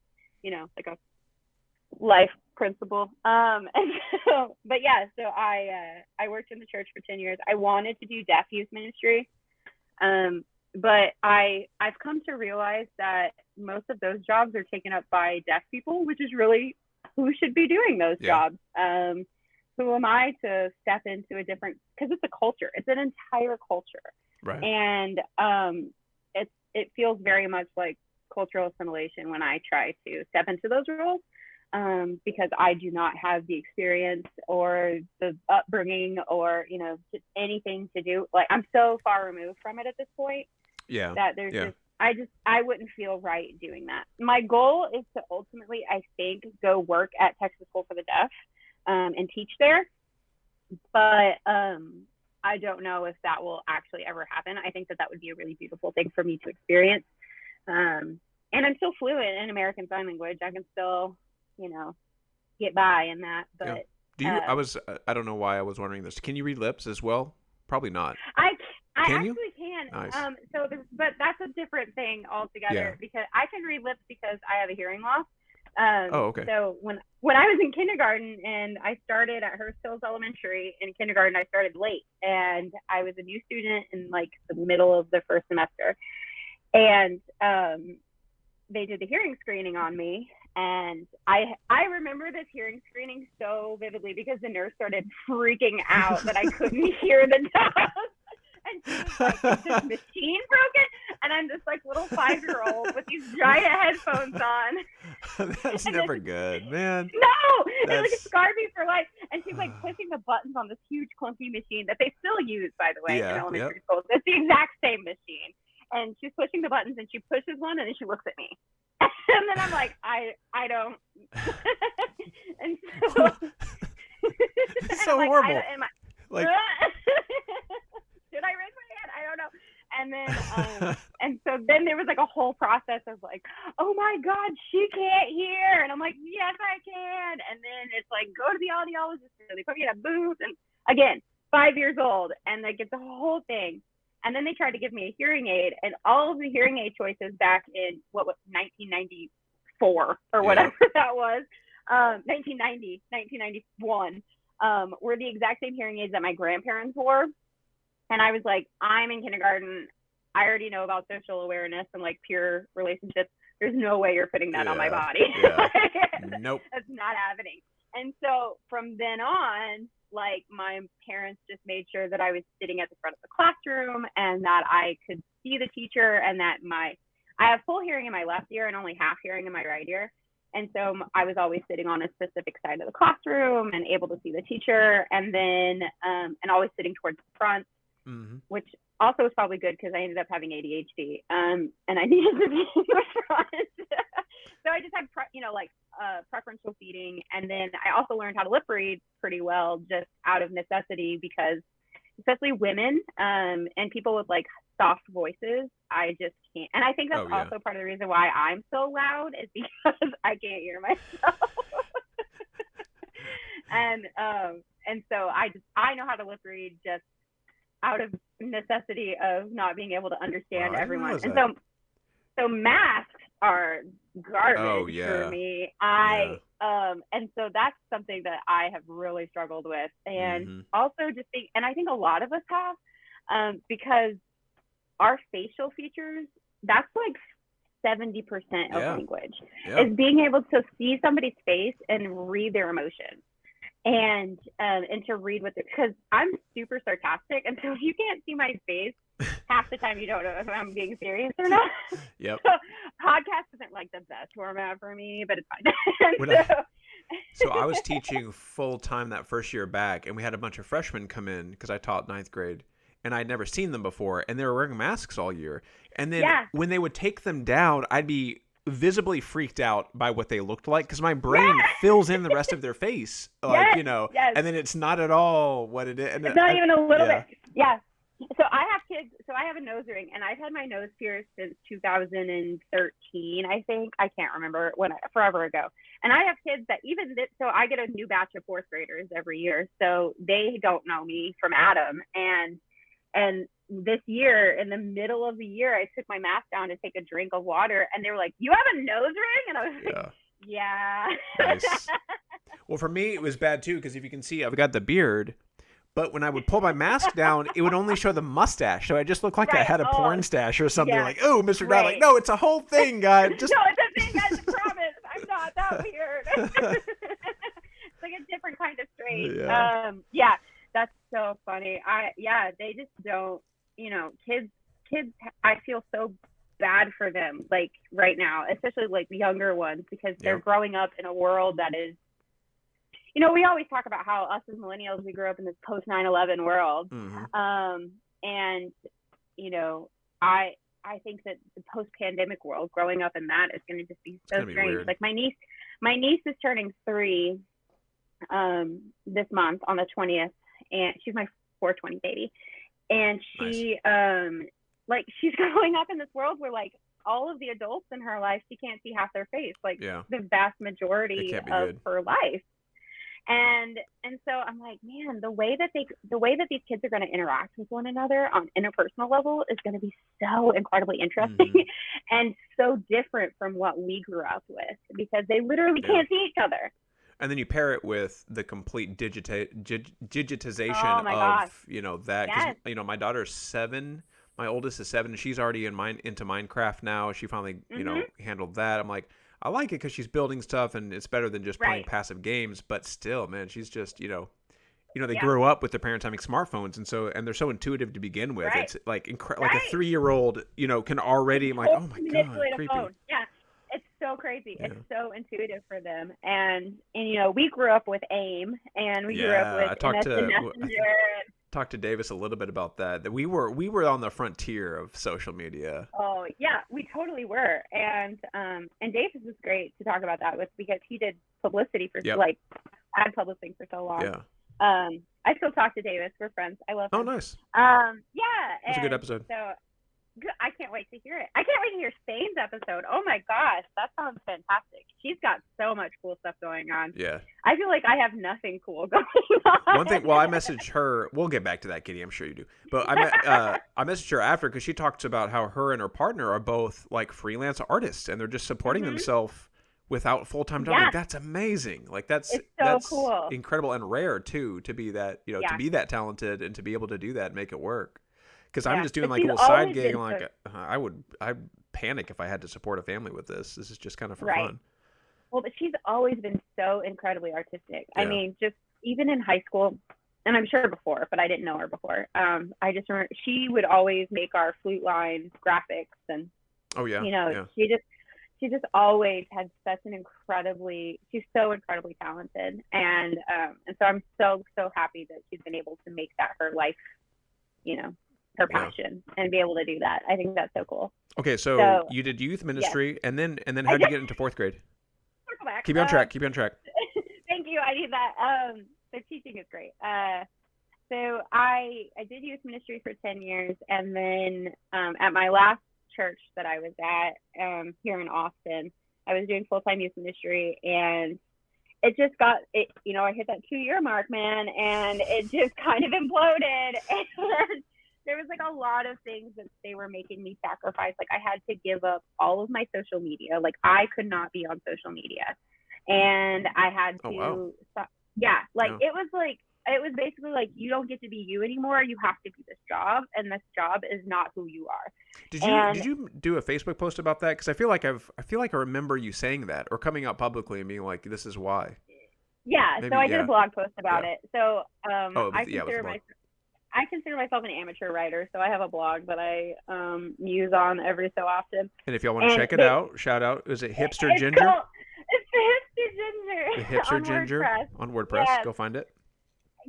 like a life principle. And so, but yeah, so I worked in the church for 10 years. I wanted to do deaf youth ministry. But I've come to realize that most of those jobs are taken up by deaf people, which is really who should be doing those jobs. Who am I to step into a different, because it's a culture, it's an entire culture. Right. And it feels very much like cultural assimilation when I try to step into those roles, because I do not have the experience or the upbringing or, just anything to do. Like, I'm so far removed from it at this point. Yeah. That there's I wouldn't feel right doing that. My goal is to ultimately, I think, go work at Texas School for the Deaf and teach there. But I don't know if that will actually ever happen. I think that would be a really beautiful thing for me to experience. And I'm still fluent in American Sign Language. I can still, get by in that. But I don't know why I was wondering this. Can you read lips as well? Probably not. I can actually can. Nice. But that's a different thing altogether, because I can read lips because I have a hearing loss. Okay. So when I was in kindergarten and I started at Hurst Hills Elementary in kindergarten, I started late, and I was a new student in like the middle of the first semester, and they did the hearing screening on me. And I remember this hearing screening so vividly because the nurse started freaking out that I couldn't hear the dogs. And she was like, is this machine broken? And I'm this like little 5-year-old with these giant headphones on. That's never good, man. No, it like scarred me for life. And she's like pushing the buttons on this huge clunky machine that they still use, by the way, in elementary schools. It's the exact same machine. And she's pushing the buttons, and she pushes one, and then she looks at me. And then I'm like, I don't. And so it's so horrible. Should I raise my hand? I don't know. And then and so then there was like a whole process of like, oh my God, she can't hear. And I'm like, yes, I can. And then it's like, go to the audiologist. And they put me in a booth. And again, 5 years old. And they get the whole thing. And then they tried to give me a hearing aid, and all of the hearing aid choices back in 1994 or whatever that was, 1991, were the exact same hearing aids that my grandparents wore. And I was like, I'm in kindergarten. I already know about social awareness and like peer relationships. There's no way you're putting that on my body. Yeah. Nope. That's not happening. And so from then on, like my parents just made sure that I was sitting at the front of the classroom and that I could see the teacher, and that I have full hearing in my left ear and only half hearing in my right ear. And so I was always sitting on a specific side of the classroom and able to see the teacher, and then and always sitting towards the front, which also was probably good because I ended up having ADHD and I needed to be in the front. So I just had, preferential feeding. And then I also learned how to lip read pretty well just out of necessity, because especially women and people with like soft voices, I just can't. And I think that's also part of the reason why I'm so loud is because I can't hear myself. And And so I know how to lip read just out of necessity of not being able to understand everyone. And so masks are garbage for me. And so that's something that I have really struggled with. And also just think, and I think a lot of us have, because our facial features, that's like 70% of language, is being able to see somebody's face and read their emotions. And to read what, because I'm super sarcastic, and so if you can't see my face, half the time you don't know if I'm being serious or not. Yep. So podcast isn't like the best format for me, but it's fine. So I was teaching full time that first year back, and we had a bunch of freshmen come in because I taught 9th grade, and I'd never seen them before, and they were wearing masks all year. And then when they would take them down, I'd be visibly freaked out by what they looked like, because my brain fills in the rest of their face, like, you know, and then it's not at all what it is. And it's not even a little bit. Yeah. So I have kids. So I have a nose ring, and I've had my nose pierced since 2013, I think. I can't remember forever ago. And I have kids that so I get a new batch of 4th graders every year. So they don't know me from Adam. And this year, in the middle of the year, I took my mask down to take a drink of water, and they were like, "You have a nose ring?" And I was like, "Yeah." Nice. Well, for me, it was bad too, because if you can see, I've got the beard, but when I would pull my mask down, it would only show the mustache, so I just looked like I had a porn stash or something. Like, "Oh, Mr. Dad," like, "No, it's a whole thing, guy." Just no, it's a thing, guys. I promise, I'm not that weird. It's like a different kind of straight. Yeah, that's so funny. They just don't. You know, kids, I feel so bad for them, like right now, especially like the younger ones, because they're growing up in a world that is, you know, we always talk about how us as millennials, we grew up in this post 9/11 world. And, you know, I think that the post pandemic world, growing up in that, is going to just be so strange. Like my niece is turning 3 this month on the 20th, and she's my 420 baby. And she, she's growing up in this world where, like, all of the adults in her life, she can't see half their face, like the vast majority of her life. And so I'm like, man, the way that these kids are going to interact with one another on interpersonal level is going to be so incredibly interesting and so different from what we grew up with, because they literally can't see each other. And then you pair it with the complete digitization of, you know, that. Because, you know, my daughter's 7. My oldest is 7. And she's already into Minecraft now. She finally, you know, handled that. I'm like, I like it because she's building stuff, and it's better than just playing passive games. But still, man, she's just, you know, they grow up with their parents having smartphones, and they're so intuitive to begin with. It's like like a 3-year-old, you know, can already. I'm like, oh my god, creepy. Phone. Yeah. It's so crazy. It's so intuitive for them. And you know, we grew up with AIM, and we grew up with Messenger. Talked to Davis a little bit about that. That we were on the frontier of social media. Oh yeah, we totally were. And Davis was great to talk about that with, because he did publicity for like ad publishing for so long. Yeah. I still talk to Davis. We're friends. I love him. Oh, nice. Yeah. It was a good episode. So I can't wait to hear it. I can't wait to hear Spain's episode. Oh my gosh, that sounds fantastic. She's got so much cool stuff going on. Yeah. I feel like I have nothing cool going on. One thing, well, I messaged her. We'll get back to that, Kitty. I'm sure you do. But I messaged her after, because she talks about how her and her partner are both like freelance artists, and they're just supporting themselves without full-time job. Like, that's amazing. Like that's cool, incredible, and rare too, to be that, you know, to be that talented and to be able to do that and make it work. Because I'm just doing like a little side gig, and like I'd panic if I had to support a family with this. This is just kind of for fun. Well, but she's always been so incredibly artistic. I mean, just even in high school, and I'm sure before, but I didn't know her before. I just remember she would always make our flute line graphics, and you know, she just always had such an she's so incredibly talented, and so I'm so happy that she's been able to make that her life, you know, her passion, and be able to do that. I think that's so cool. Okay, so you did youth ministry, and then how did you get into 4th grade? Circle back. Keep you on track. Thank you. I need that. So teaching is great. So I did youth ministry for 10 years, and then at my last church that I was at here in Austin, I was doing full-time youth ministry, and it just got it. I hit that 2-year mark, man, and it just kind of imploded. And there was like a lot of things that they were making me sacrifice. Like I had to give up all of my social media. Like I could not be on social media, and I had to. Oh, wow. Yeah, like it was basically like you don't get to be you anymore. You have to be this job, and this job is not who you are. Did you do a Facebook post about that? Because I feel like I remember you saying that or coming out publicly and being like, "This is why." Yeah, Maybe, so I did a blog post about yeah. it. So I consider myself an amateur writer, so I have a blog that I muse on every so often. And if y'all want to check it out, shout out. Is it Hipster Ginger? It's the Hipster Ginger. The Hipster on WordPress. WordPress. On WordPress. Yes. Go find it.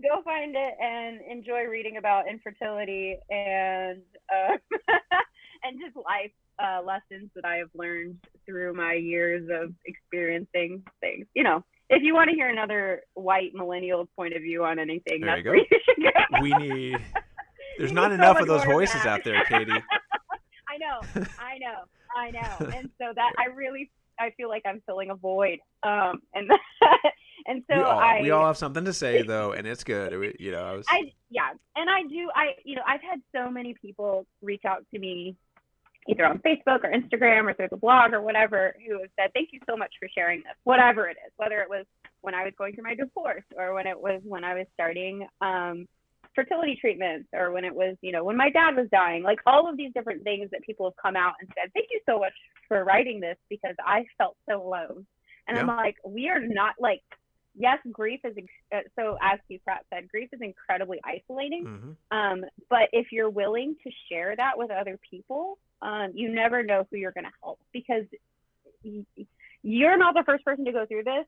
Go find it and enjoy reading about infertility and and just life lessons that I have learned through my years of experiencing things. If you want to hear another white millennial point of view on anything, that's where you should go. We need. There's not enough of those voices out there, Katie. I know. And so that I feel like I'm filling a void. And so we all have something to say though, and it's good. I've had so many people reach out to me either on Facebook or Instagram or through the blog or whatever, who have said, thank you so much for sharing this, whatever it is, whether it was when I was going through my divorce or when I was starting fertility treatments or when it was, when my dad was dying, like all of these different things that people have come out and said, thank you so much for writing this because I felt so alone. And I'm like, we are not like, yes, grief is, so as Keith Pratt said, grief is incredibly isolating. Mm-hmm. But if you're willing to share that with other people, you never know who you're going to help because you're not the first person to go through this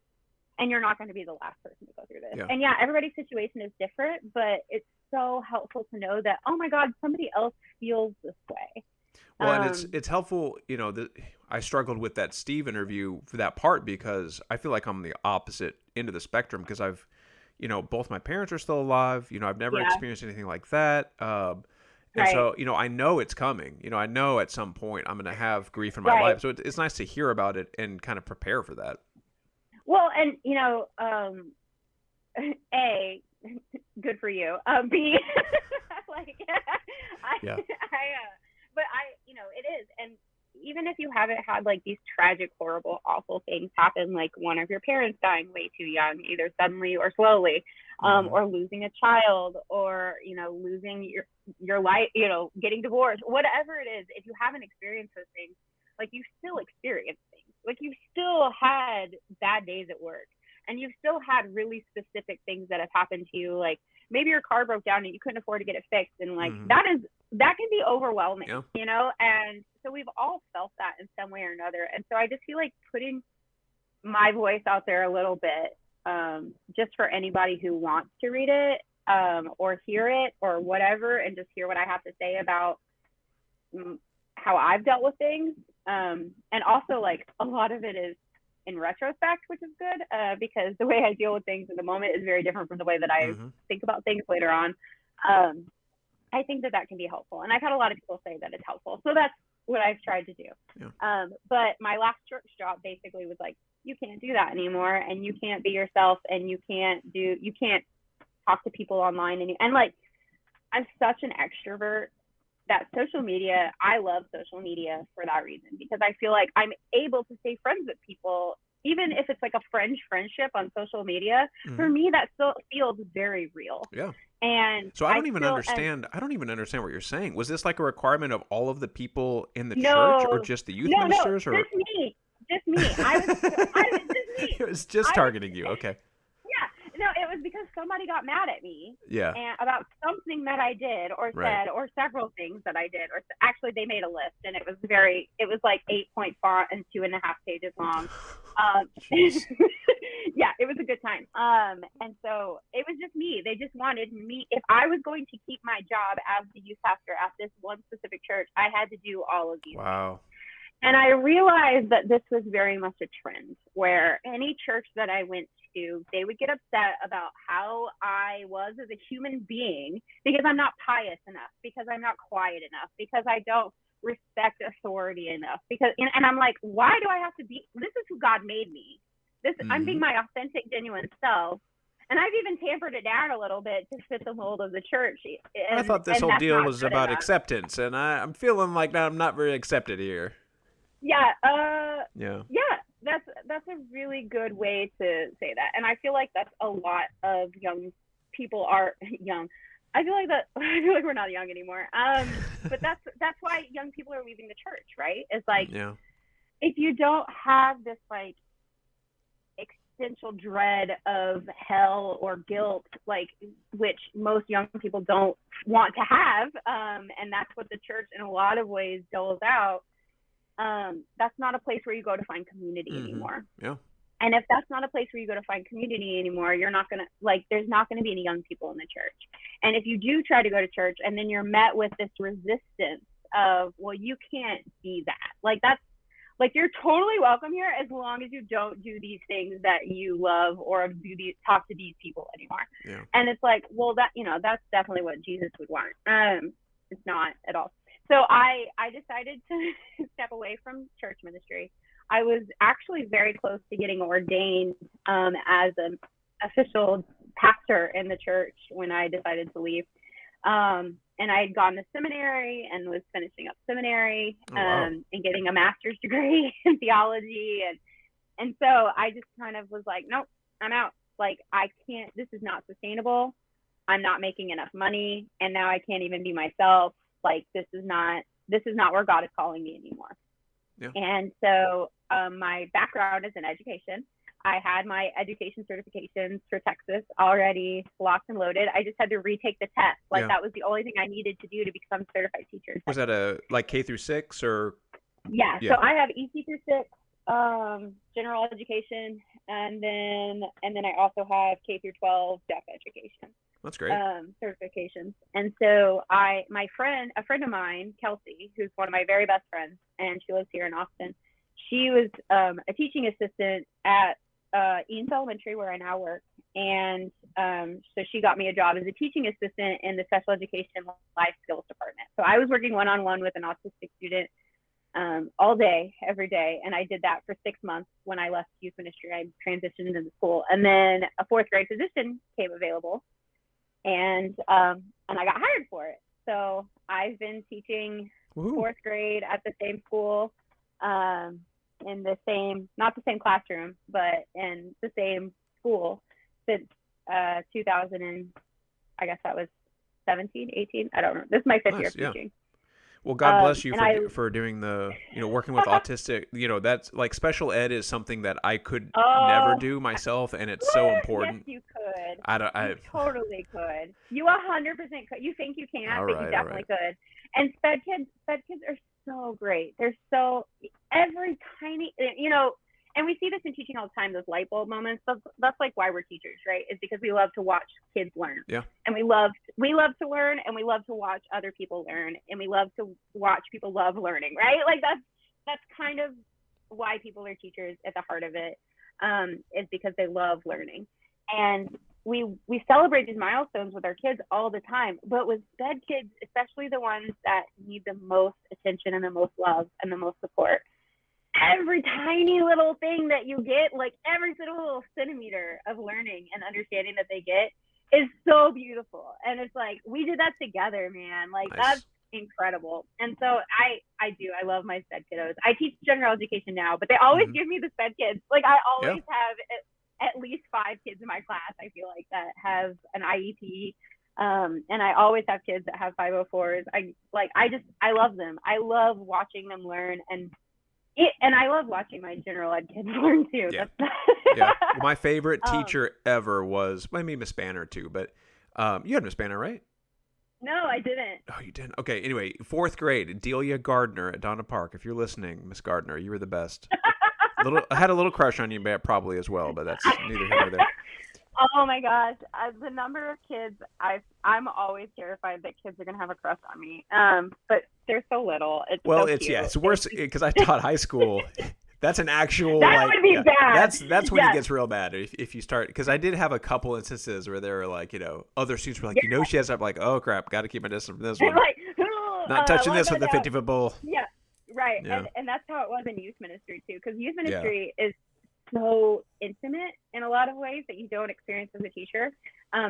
and you're not going to be the last person to go through this. And everybody's situation is different, but it's so helpful to know that, oh my God, somebody else feels this way. Well, and it's helpful, I struggled with that Steve interview for that part because I feel like I'm the opposite end of the spectrum because I've, both my parents are still alive. I've never experienced anything like that. And so, I know it's coming. I know at some point I'm going to have grief in my life. So it's nice to hear about it and kind of prepare for that. Well, and, A, good for you. B, it is. And even if you haven't had like these tragic, horrible, awful things happen, like one of your parents dying way too young, either suddenly or slowly, or losing a child or, losing your life, getting divorced, whatever it is, if you haven't experienced those things, like you still experience things, like you still had bad days at work and you've still had really specific things that have happened to you. Like maybe your car broke down and you couldn't afford to get it fixed. And like, that can be overwhelming, and so we've all felt that in some way or another. And so I just feel like putting my voice out there a little bit, just for anybody who wants to read it, or hear it or whatever, and just hear what I have to say about how I've dealt with things. And also like a lot of it is in retrospect, which is good, because the way I deal with things in the moment is very different from the way that I think about things later on. I think that can be helpful. And I've had a lot of people say that it's helpful. So that's what I've tried to do. But my last church job basically was like, you can't do that anymore. And you can't be yourself and you can't talk to people online. And like, I'm such an extrovert that social media, I love social media for that reason, because I feel like I'm able to stay friends with people, even if it's like a friendship on social media. For me, that still feels very real. And so I don't even understand what you're saying. Was this like a requirement of all of the people in the church or just the youth ministers? No, just me. I was just me. It was just targeting you. Okay. No, it was because somebody got mad at me. And about something that I did or said, or several things that I did, or actually they made a list, and it was like 8-point font and 2.5 pages long. It was a good time. And so it was just me. They just wanted me. If I was going to keep my job as the youth pastor at this one specific church, I had to do all of these. Wow. And I realized that this was very much a trend where any church that I went to, they would get upset about how I was as a human being because I'm not pious enough, because I'm not quiet enough, because I don't respect authority enough. And I'm like, why do I have to be? This is who God made me. I'm being my authentic, genuine self. And I've even tampered it down a little bit to fit the mold of the church. And, I thought this whole deal was about acceptance, and I'm feeling like I'm not very accepted here. Yeah. Yeah. That's a really good way to say that. And I feel like that's a lot of young people are young. I feel like we're not young anymore. But that's why young people are leaving the church, right? It's like, if you don't have this like existential dread of hell or guilt, like, which most young people don't want to have, and that's what the church in a lot of ways doles out, that's not a place where you go to find community anymore. Yeah. And if that's not a place where you go to find community anymore, you're not gonna, like, there's not gonna be any young people in the church. And if you do try to go to church and then you're met with this resistance of, well, you can't be that, like, that's like, you're totally welcome here as long as you don't do these things that you love or talk to these people anymore. Yeah. And it's like, well, that, that's definitely what Jesus would want. It's not at all. So I decided to step away from church ministry. I was actually very close to getting ordained as an official pastor in the church when I decided to leave. And I had gone to seminary and was finishing up seminary and getting a master's degree in theology. And so I just kind of was like, nope, I'm out. Like, I can't, this is not sustainable. I'm not making enough money. And now I can't even be myself. Like, this is not where God is calling me anymore. Yeah. And so my background is in education. I had my education certifications for Texas already locked and loaded. I just had to retake the test. Like, that was the only thing I needed to do to become a certified teacher. Was that a like K through 6 or? Yeah. So I have EC through 6, general education, and then I also have K through 12 deaf education. That's great. Certifications. And so a friend of mine, Kelsey, who's one of my very best friends, and she lives here in Austin. She was a teaching assistant at Eanes Elementary, where I now work. And so she got me a job as a teaching assistant in the special education life skills department. So I was working one-on-one with an autistic student all day, every day. And I did that for 6 months when I left youth ministry. I transitioned into the school. And then a 4th grade position came available. And I got hired for it. So I've been teaching 4th grade at the same school, in the same, not the same classroom, but in the same school since 2000 and I guess that was 17, 18. I don't know. This is my 5th year of teaching. Well, God bless you for doing the, working with autistic, that's like special ed is something that I could never do myself. And it's so important. Yes, you could. I totally could. You 100% could. You think you can't, but you definitely could. And sped kids are so great. They're so, every tiny, and we see this in teaching all the time, those light bulb moments. That's like why we're teachers, right? Is because we love to watch kids learn. Yeah. And we love to learn, and we love to watch other people learn, and we love to watch people love learning, right? Like, that's kind of why people are teachers at the heart of it, is because they love learning. And we celebrate these milestones with our kids all the time, but with sped kids, especially the ones that need the most attention and the most love and the most support, every tiny little thing that you get, like every little centimeter of learning and understanding that they get is so beautiful. And it's like, we did that together, man. Like, nice. That's incredible. And so I love my sped kiddos. I teach general education now, but they always give me the sped kids. Like, I always have at least 5 kids in my class, I feel like, that have an IEP. And I always have kids that have 504s. I love them. I love watching them learn, and I love watching my general ed kids learn too. Yeah. Yeah. Well, my favorite teacher ever was, Miss Banner too, but you had Miss Banner, right? No, I didn't. Oh, you didn't? Okay. Anyway, 4th grade, Delia Gardner at Donna Park. If you're listening, Miss Gardner, you were the best. I had a little crush on you, probably as well, but that's neither here nor there. Oh my gosh, the number of kids I'm always terrified that kids are gonna have a crush on me. But they're so little. It's it's worse because I taught high school. That's an actual that would be bad. That's when it gets real bad if you start, because I did have a couple instances where there were like, other students were like, she has, I'm like, oh crap, got to keep my distance from this one. Like, not touching this with the 50-foot bull. Yeah, right. Yeah. And that's how it was in youth ministry too, because youth ministry is so intimate in a lot of ways that you don't experience as a teacher,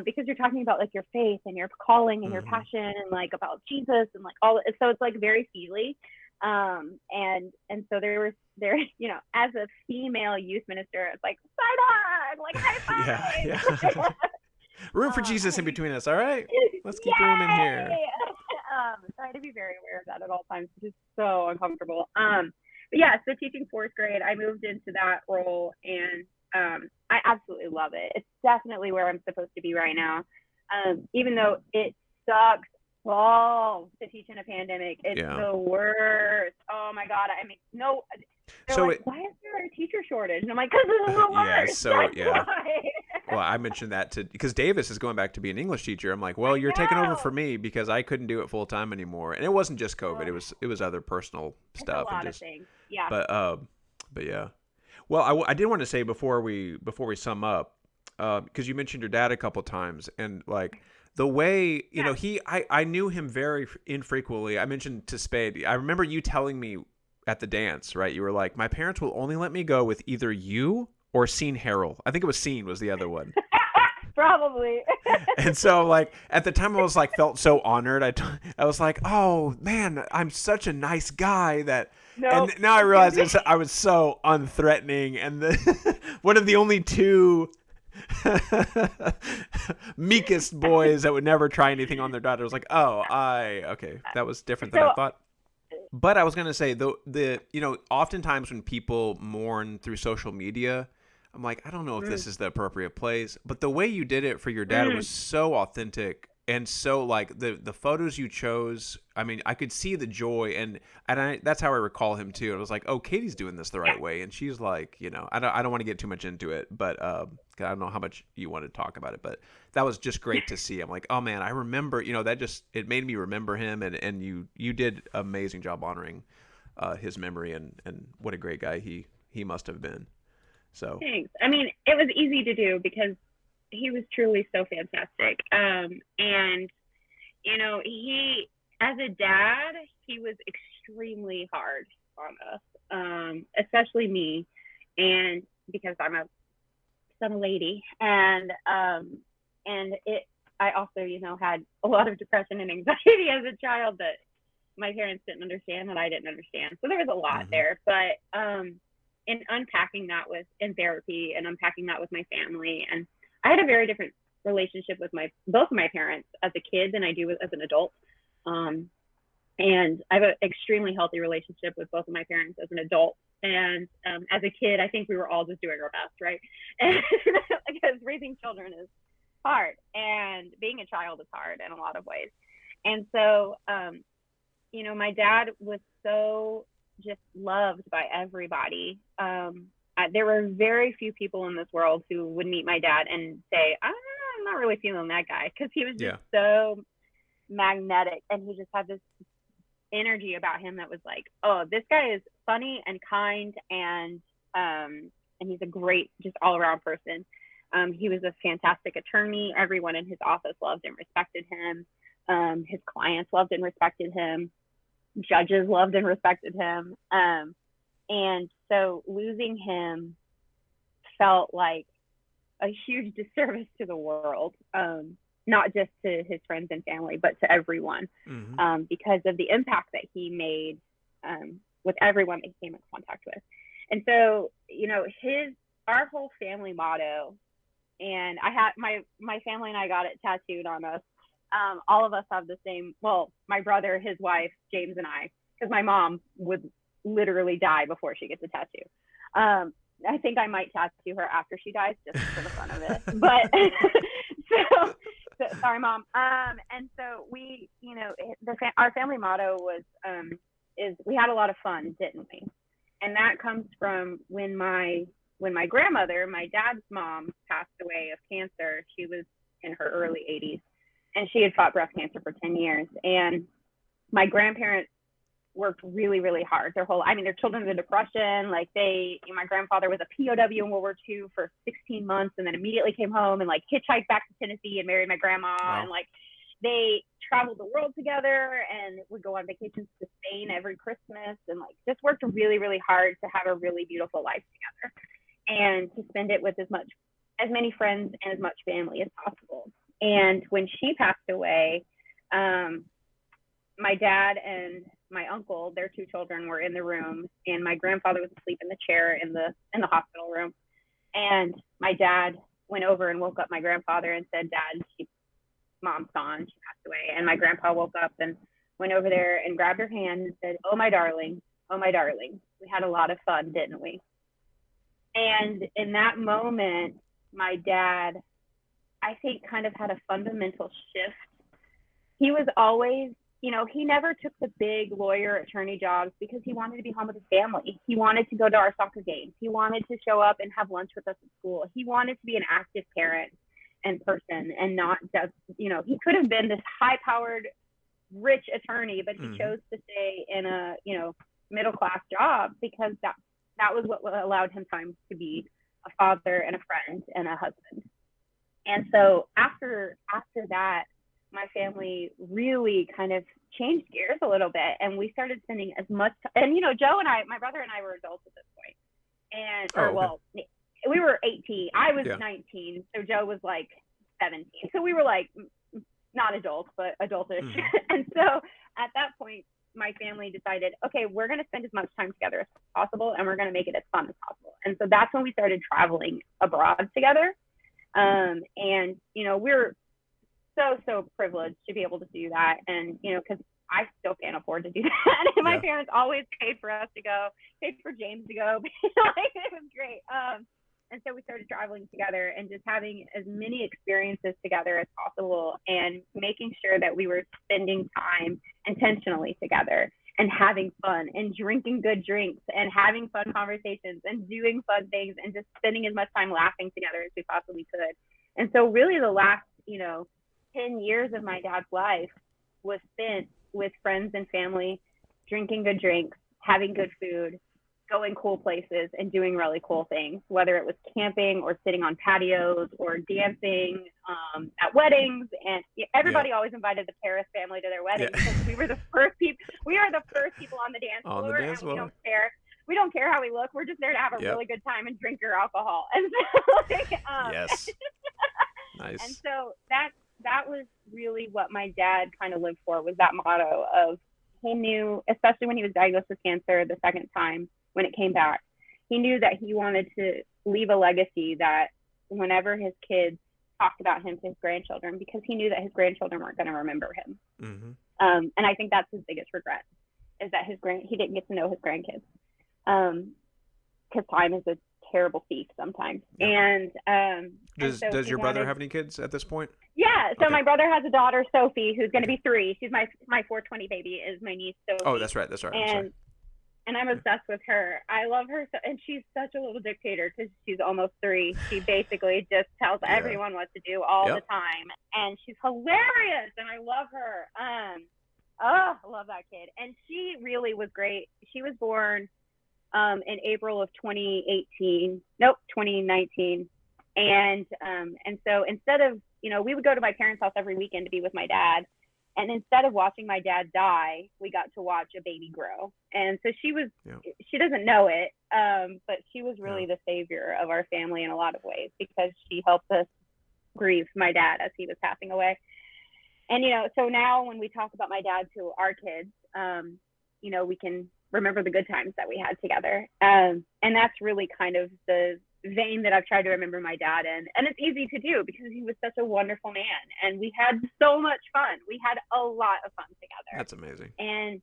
because you're talking about like your faith and your calling and your passion and like about Jesus and like all. So it's like very feely, and so there, as a female youth minister, it's like side hug, like high five. Yeah. Room for Jesus in between us. All right, let's keep room in here. So I had to be very aware of that at all times, which is so uncomfortable. But yeah, so teaching fourth grade, I moved into that role, and I absolutely love it. It's definitely where I'm supposed to be right now. Even though it sucks balls to teach in a pandemic, it's the worst. Oh my God. I mean, no. So like, why is there a teacher shortage? And I'm like, because this is the worst. Well, I mentioned that because Davis is going back to be an English teacher. I'm like, well, you're taking over for me because I couldn't do it full time anymore. And it wasn't just COVID. It was other personal stuff. A lot of things. Yeah. But yeah. Well, I did want to say before we sum up, because you mentioned your dad a couple times, and like the way I knew him very infrequently. I mentioned to Spade. I remember you telling me at the dance, right? You were like, my parents will only let me go with either you or Scene Harold. I think it was Scene was the other one. Probably. And so like at the time I was like felt so honored. I was like, oh man, I'm such a nice guy that. Nope. And now I realize I was so unthreatening, and one of the only two meekest boys that would never try anything on their daughter was like, okay, that was different than I thought. But I was gonna say oftentimes when people mourn through social media, I'm like, I don't know if this is the appropriate place. But the way you did it for your dad was so authentic, and so like the photos you chose. I mean, I could see the joy, and that's how I recall him too. I was like, oh, Katie's doing this the right way, and she's like, I don't want to get too much into it, but I don't know how much you want to talk about it, but that was just great to see. I'm like, oh man, I remember, it made me remember him, and you did an amazing job honoring his memory, and what a great guy he must have been. So thanks. I mean, it was easy to do because he was truly so fantastic. And he, as a dad, he was extremely hard on us, especially me, and because I'm a lady, and I also had a lot of depression and anxiety as a child that my parents didn't understand and I didn't understand. So there was a lot there, but in unpacking that in therapy and unpacking that with my family, and I had a very different relationship with both of my parents as a kid than I do as an adult. And I have an extremely healthy relationship with both of my parents as an adult. And as a kid, I think we were all just doing our best, right? And because raising children is hard, and being a child is hard in a lot of ways. And so, my dad was so just loved by everybody. There were very few people in this world who would meet my dad and say, I'm not really feeling that guy, because he was just so magnetic, and he just had this energy about him that was like, oh, this guy is funny and kind, and he's a great, just all around person. He was a fantastic attorney. Everyone in his office loved and respected him. His clients loved and respected him. Judges loved and respected him. And so losing him felt like a huge disservice to the world, not just to his friends and family, but to everyone, because of the impact that he made with everyone that he came in contact with. And so, our whole family motto, and I had my family and I got it tattooed on us. All of us have the same, well, my brother, his wife, James, and I, because my mom would literally die before she gets a tattoo. I think I might tattoo her after she dies, just for the fun of it. But so sorry, Mom. And so we, our family motto was, is we had a lot of fun, didn't we? And that comes from when my grandmother, my dad's mom, passed away of cancer. She was in her early 80s, and she had fought breast cancer for 10 years. And my grandparents worked really, really hard. Their children in the Depression, like my grandfather was a POW in World War II for 16 months, and then immediately came home and like hitchhiked back to Tennessee and married my grandma. Wow. And like they traveled the world together and would go on vacations to Spain every Christmas, and like just worked really, really hard to have a really beautiful life together. and to spend it with as many friends and as much family as possible. And when she passed away, my dad and my uncle, their 2 children, were in the room, and my grandfather was asleep in the chair in the hospital room. And my dad went over and woke up my grandfather and said, "Dad, Mom's gone. She passed away." And my grandpa woke up and went over there and grabbed her hand and said, "Oh, my darling, we had a lot of fun, didn't we?" And in that moment, my dad, I think, kind of had a fundamental shift. He was always, he never took the big lawyer attorney jobs because he wanted to be home with his family. He wanted to go to our soccer games. He wanted to show up and have lunch with us at school. He wanted to be an active parent and person, and not just, he could have been this high-powered, rich attorney, but he chose to stay in a, middle-class job because that was what allowed him time to be a father and a friend and a husband. And so after that, my family really kind of changed gears a little bit, and we started spending as much time. And Joe and I, my brother and I, were adults at this point. And well, we were 18. I was 19, so Joe was like 17. So we were like not adults, but adultish. And so at that point, my family decided, okay, we're going to spend as much time together as possible, and we're going to make it as fun as possible. And so that's when we started traveling abroad together. And we're so privileged to be able to do that. And because I still can't afford to do that. And my parents always paid for us to go, paid for James to go. It was great. And so we started traveling together and just having as many experiences together as possible, and making sure that we were spending time intentionally together and having fun and drinking good drinks and having fun conversations and doing fun things and just spending as much time laughing together as we possibly could. And so really the last, 10 years of my dad's life was spent with friends and family, drinking good drinks, having good food, going cool places, and doing really cool things, whether it was camping or sitting on patios or dancing at weddings. And everybody always invited the Parris family to their wedding because we were the first people. We are the first people on the dance floor, and we don't care. We don't care how we look. We're just there to have a really good time and drink your alcohol. And so, yes, nice. And so that was really what my dad kind of lived for, was that motto of, he knew, especially when he was diagnosed with cancer the second time, when it came back, he knew that he wanted to leave a legacy that whenever his kids talked about him to his grandchildren, because he knew that his grandchildren weren't going to remember him. And I think that's his biggest regret, is that he didn't get to know his grandkids. Because time is a terrible thief sometimes. And does your brother have any kids at this point? Yeah, so my brother has a daughter, Sophie, who's going to be 3. She's my 420 baby, is my niece Sophie. Oh, that's right. And I'm obsessed with her. I love her, and she's such a little dictator because she's almost 3. She basically just tells everyone what to do all the time, and she's hilarious, and I love her. I love that kid. And she really was great. She was born in April of 2019. And so instead of, we would go to my parents' house every weekend to be with my dad. And instead of watching my dad die, we got to watch a baby grow. And so she doesn't know it, but she was really the savior of our family in a lot of ways, because she helped us grieve my dad as he was passing away. And, so now when we talk about my dad to our kids, we can remember the good times that we had together. And that's really kind of the vein that I've tried to remember my dad in. And it's easy to do because he was such a wonderful man, and we had so much fun. We had a lot of fun together. That's amazing. And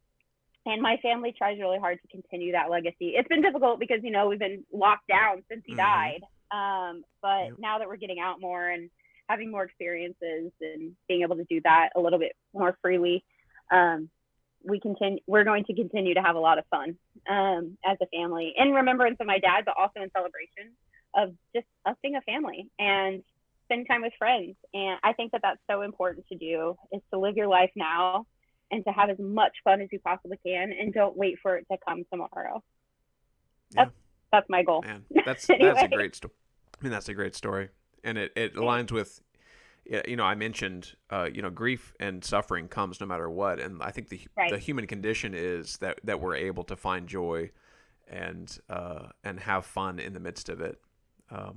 my family tries really hard to continue that legacy. It's been difficult because, we've been locked down since he died. But now that we're getting out more and having more experiences and being able to do that a little bit more freely, we're going to continue to have a lot of fun as a family, in remembrance of my dad, but also in celebration of just us being a family and spending time with friends. And I think that that's so important to do, is to live your life now and to have as much fun as you possibly can, and don't wait for it to come tomorrow. That's my goal. Man, that's a great story. That's a great story. And it aligns with, I mentioned, grief and suffering comes no matter what. And I think the human condition is that we're able to find joy and have fun in the midst of it.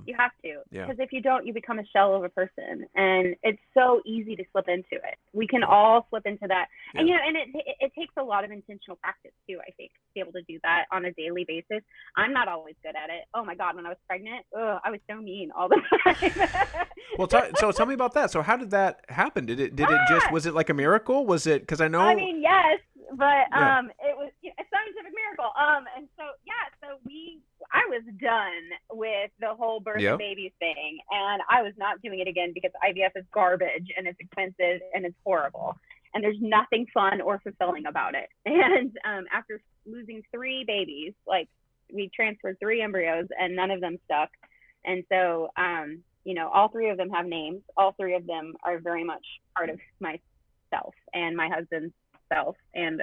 You have to, Yeah. because if you don't, you become a shell of a person, and it's so easy to slip into it. We can all slip into that, and and it takes a lot of intentional practice too. I think to be able to do that on a daily basis. I'm not always good at it. Oh my God, when I was pregnant, I was so mean all the time. Well, so tell me about that. So how did that happen? Did it just, was it like a miracle? Was it, because I know? I mean, yes, but it was a scientific miracle. And so I was done with the whole birth of babies thing, and I was not doing it again because IVF is garbage and it's expensive and it's horrible, and there's nothing fun or fulfilling about it. And after losing 3 babies, like, we transferred 3 embryos and none of them stuck, and so all 3 of them have names. All 3 of them are very much part of myself and my husband's self, and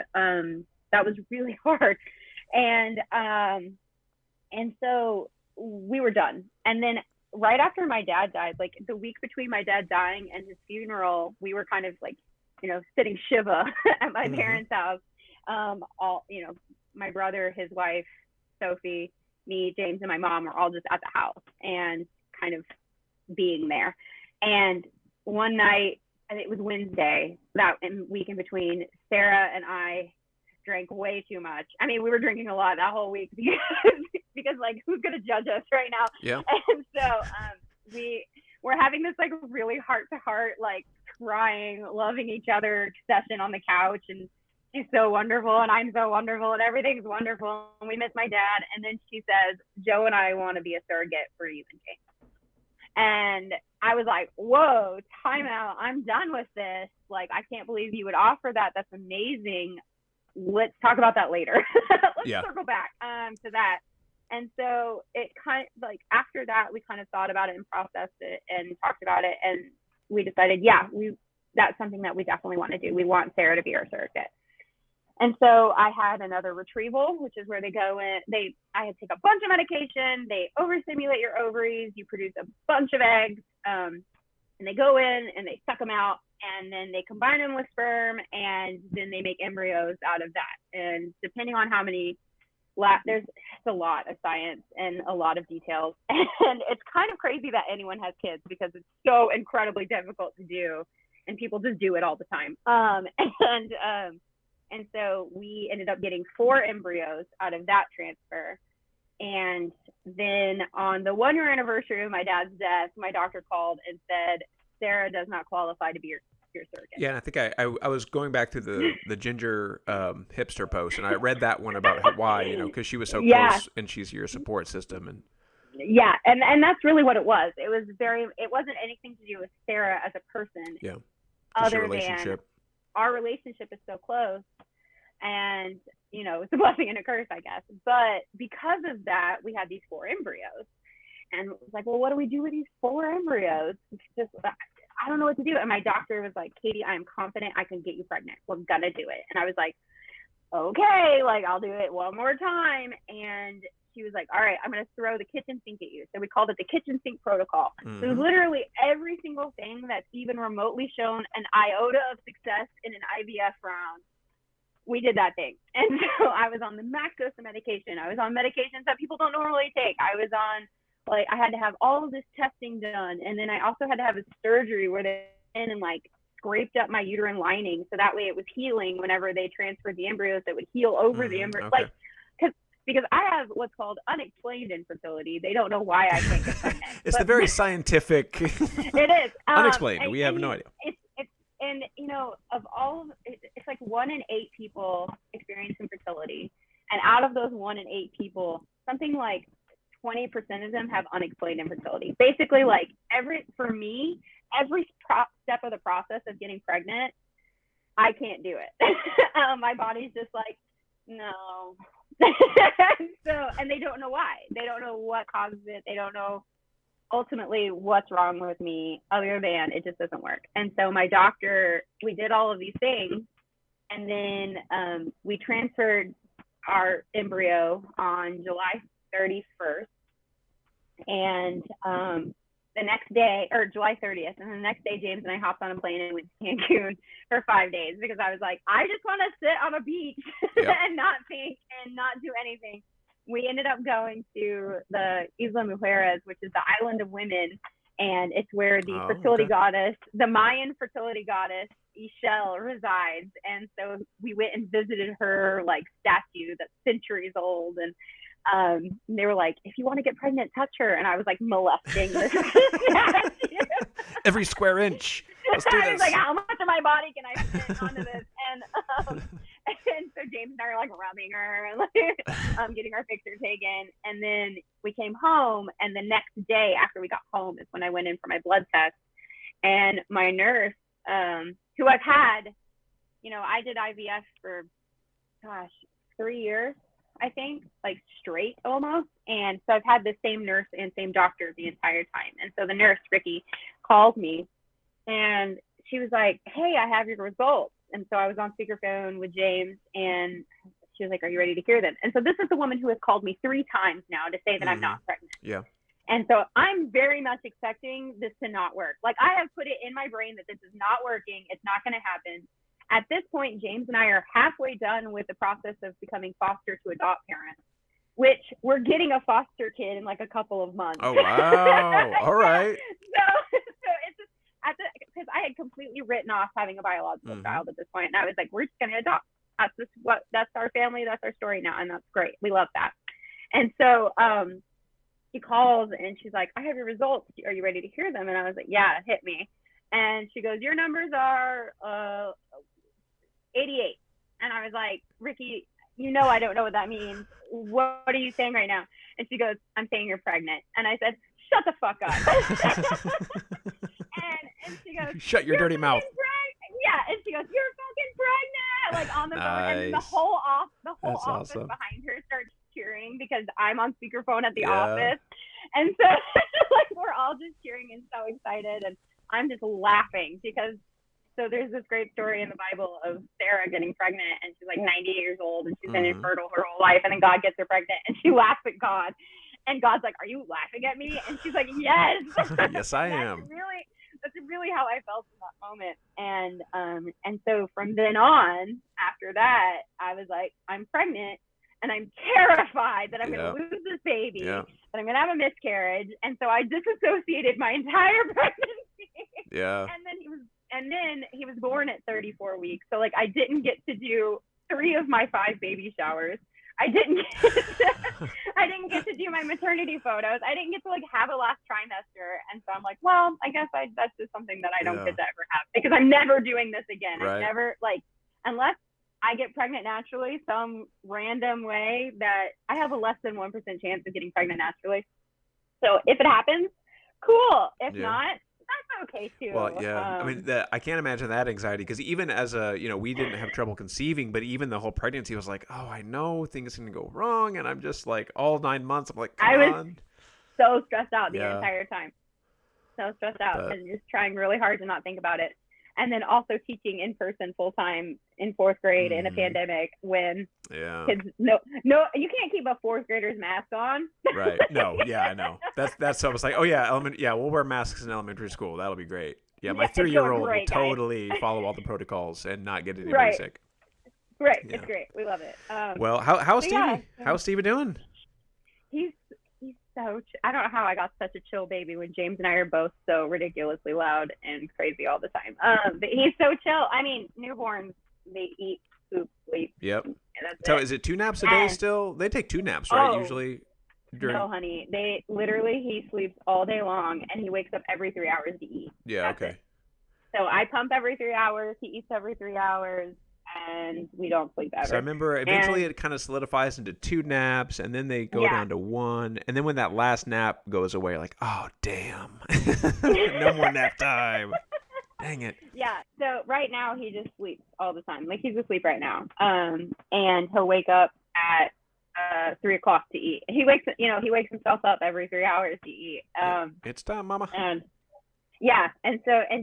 that was really hard. And so we were done. And then right after my dad died, like the week between my dad dying and his funeral, we were kind of like, sitting Shiva at my parents' house. My brother, his wife, Sophie, me, James, and my mom were all just at the house and kind of being there. And one night, and it was Wednesday, that week in between, Sarah and I drank way too much. I mean, we were drinking a lot that whole week because like, who's going to judge us right now? Yeah. And so we were having this like really heart to heart, like crying, loving each other session on the couch. And she's so wonderful and I'm so wonderful and everything's wonderful. And we miss my dad. And then she says, Joe and I want to be a surrogate for you and James. And I was like, whoa, time out. I'm done with this. Like, I can't believe you would offer that. That's amazing. Let's talk about that later. Let's circle back to that. And so it kind of like, after that, we kind of thought about it and processed it and talked about it. And we decided, that's something that we definitely want to do. We want Sarah to be our surrogate. And so I had another retrieval, which is where they go in. I had to take a bunch of medication. They overstimulate your ovaries. You produce a bunch of eggs, and they go in and they suck them out, and then they combine them with sperm, and then they make embryos out of that. And depending on how many, there's a lot of science and a lot of details, and it's kind of crazy that anyone has kids because it's so incredibly difficult to do, and people just do it all the time. And so we ended up getting 4 embryos out of that transfer. And then on the 1-year anniversary of my dad's death, my doctor called and said, Sarah does not qualify to be your surrogate. Yeah, and I think I was going back to the Ginger hipster post, and I read that one about why, because she was so close and she's your support system. And and that's really what it was. It wasn't anything to do with Sarah as a person. Yeah. Other than our relationship is so close, and it's a blessing and a curse, I guess. But because of that, we had these 4 embryos, and it was like, well, what do we do with these 4 embryos? It's just, I don't know what to do. And my doctor was like, Katie, I am confident I can get you pregnant. We're gonna do it. And I was like, okay, like, I'll do it one more time. And she was like, all right, I'm going to throw the kitchen sink at you. So we called it the kitchen sink protocol. So literally every single thing that's even remotely shown an iota of success in an IVF round, we did that thing. And so I was on the max dose of medication. I was on medications that people don't normally take. I was on, like, I had to have all of this testing done. And then I also had to have a surgery where they went in and like scraped up my uterine lining. So that way it was healing whenever they transferred the embryos, that would heal over the embryos. Okay. Like, because I have what's called unexplained infertility. They don't know why I can't get pregnant. It's the very scientific. It is. Unexplained. We have no idea. And of all, it's like 1 in 8 people experience infertility. And out of those 1 in 8 people, something like 20% of them have unexplained infertility. Basically, like, for me, every step of the process of getting pregnant, I can't do it. My body's just like, no. And they don't know why. They don't know what causes it. They don't know ultimately what's wrong with me, other than it just doesn't work. And so my doctor, we did all of these things, and then we transferred our embryo on July 31st, and the next day, or July 30th, and the next day, James and I hopped on a plane and went to Cancun for 5 days, because I was like, I just want to sit on a beach and not think and not do anything. we ended up going to the Isla Mujeres, which is the island of women, and it's where the fertility goddess, the Mayan fertility goddess, Ishel, resides. And so we went and visited her like statue that's centuries old, and they were like, if you want to get pregnant, touch her. And I was like molesting this statue. Every square inch. Let's do this. I was like, how much of my body can I fit onto this? And so James and I are like rubbing her and like getting our picture taken. And then we came home, and the next day after we got home is when I went in for my blood test. And my nurse, who I've had, I did IVF for 3 years, I think, like straight almost. And so I've had the same nurse and same doctor the entire time. And so the nurse, Ricky, called me and she was like, hey, I have your results. And so I was on speakerphone with James, and she was like, are you ready to hear them? And so this is the woman who has called me 3 times now to say that I'm not pregnant. Yeah. And so I'm very much expecting this to not work. Like, I have put it in my brain that this is not working. It's not going to happen. At this point, James and I are halfway done with the process of becoming foster to adopt parents, which we're getting a foster kid in like a couple of months. Oh, wow. All right. So it's just, because I had completely written off having a biological child at this point. And I was like, we're just going to adopt. That's our family. That's our story now. And that's great. We love that. And so she calls and she's like, I have your results. Are you ready to hear them? And I was like, yeah, hit me. And she goes, your numbers are 88. And I was like, Ricky, I don't know what that means. What are you saying right now? And she goes, I'm saying you're pregnant. And I said, shut the fuck up. and she goes, shut your dirty mouth. Yeah. And she goes, you're fucking pregnant. Like on the phone. And the whole office awesome. Behind her starts cheering because I'm on speakerphone at the office. And so like we're all just cheering and so excited. And I'm just laughing because so there's this great story in the Bible of Sarah getting pregnant, and she's like 90 years old and she's been infertile her whole life, and then God gets her pregnant and she laughs at God. And God's like, are you laughing at me? And she's like, yes. Yes, I am. That's really how I felt in that moment. And so from then on, after that, I was like, I'm pregnant and I'm terrified that I'm going to lose this baby, that I'm going to have a miscarriage. And so I disassociated my entire pregnancy. Yeah. And then he was born at 34 weeks. So like I didn't get to do 3 of my 5 baby showers. I didn't get to do my maternity photos. I didn't get to like have a last trimester. And so I'm like, well, I guess that's just something that I don't get to ever have because I'm never doing this again. Right. I never unless I get pregnant naturally, some random way that I have a less than 1% chance of getting pregnant naturally. So if it happens, cool. If not, that's okay too. Well, yeah. I mean, I can't imagine that anxiety because even as we didn't have trouble conceiving, but even the whole pregnancy was like, oh, I know things can go wrong, and I'm just like all 9 months. I'm like, I was so stressed out the entire time, so stressed out, and just trying really hard to not think about it. And then also teaching in person full time in 4th grade in a pandemic when kids no you can't keep a 4th grader's mask on. Right. No. Yeah, I know. That's so I was like, oh yeah, we'll wear masks in elementary school. That'll be great. Yeah, my 3-year-old will totally follow all the protocols and not get anybody sick. Right. Yeah. It's great. We love it. Well, how's Stevie? Yeah. How's Stevie doing? He's so I don't know how I got such a chill baby when James and I are both so ridiculously loud and crazy all the time. But he's so chill. I mean, newborns, they eat, poop, sleep. Yep. So is it 2 naps a day still? They take 2 naps, right? Usually. No, honey. He sleeps all day long and he wakes up every 3 hours to eat. Yeah. That's okay. It. So I pump every 3 hours. He eats every 3 hours. And we don't sleep ever. So I remember eventually it kind of solidifies into 2 naps, and then they go down to 1. And then when that last nap goes away, like, oh, damn. No more nap time. Dang it. Yeah. So right now he just sleeps all the time. Like he's asleep right now. And he'll wake up at 3 o'clock to eat. He wakes himself up every 3 hours to eat. It's time, mama. And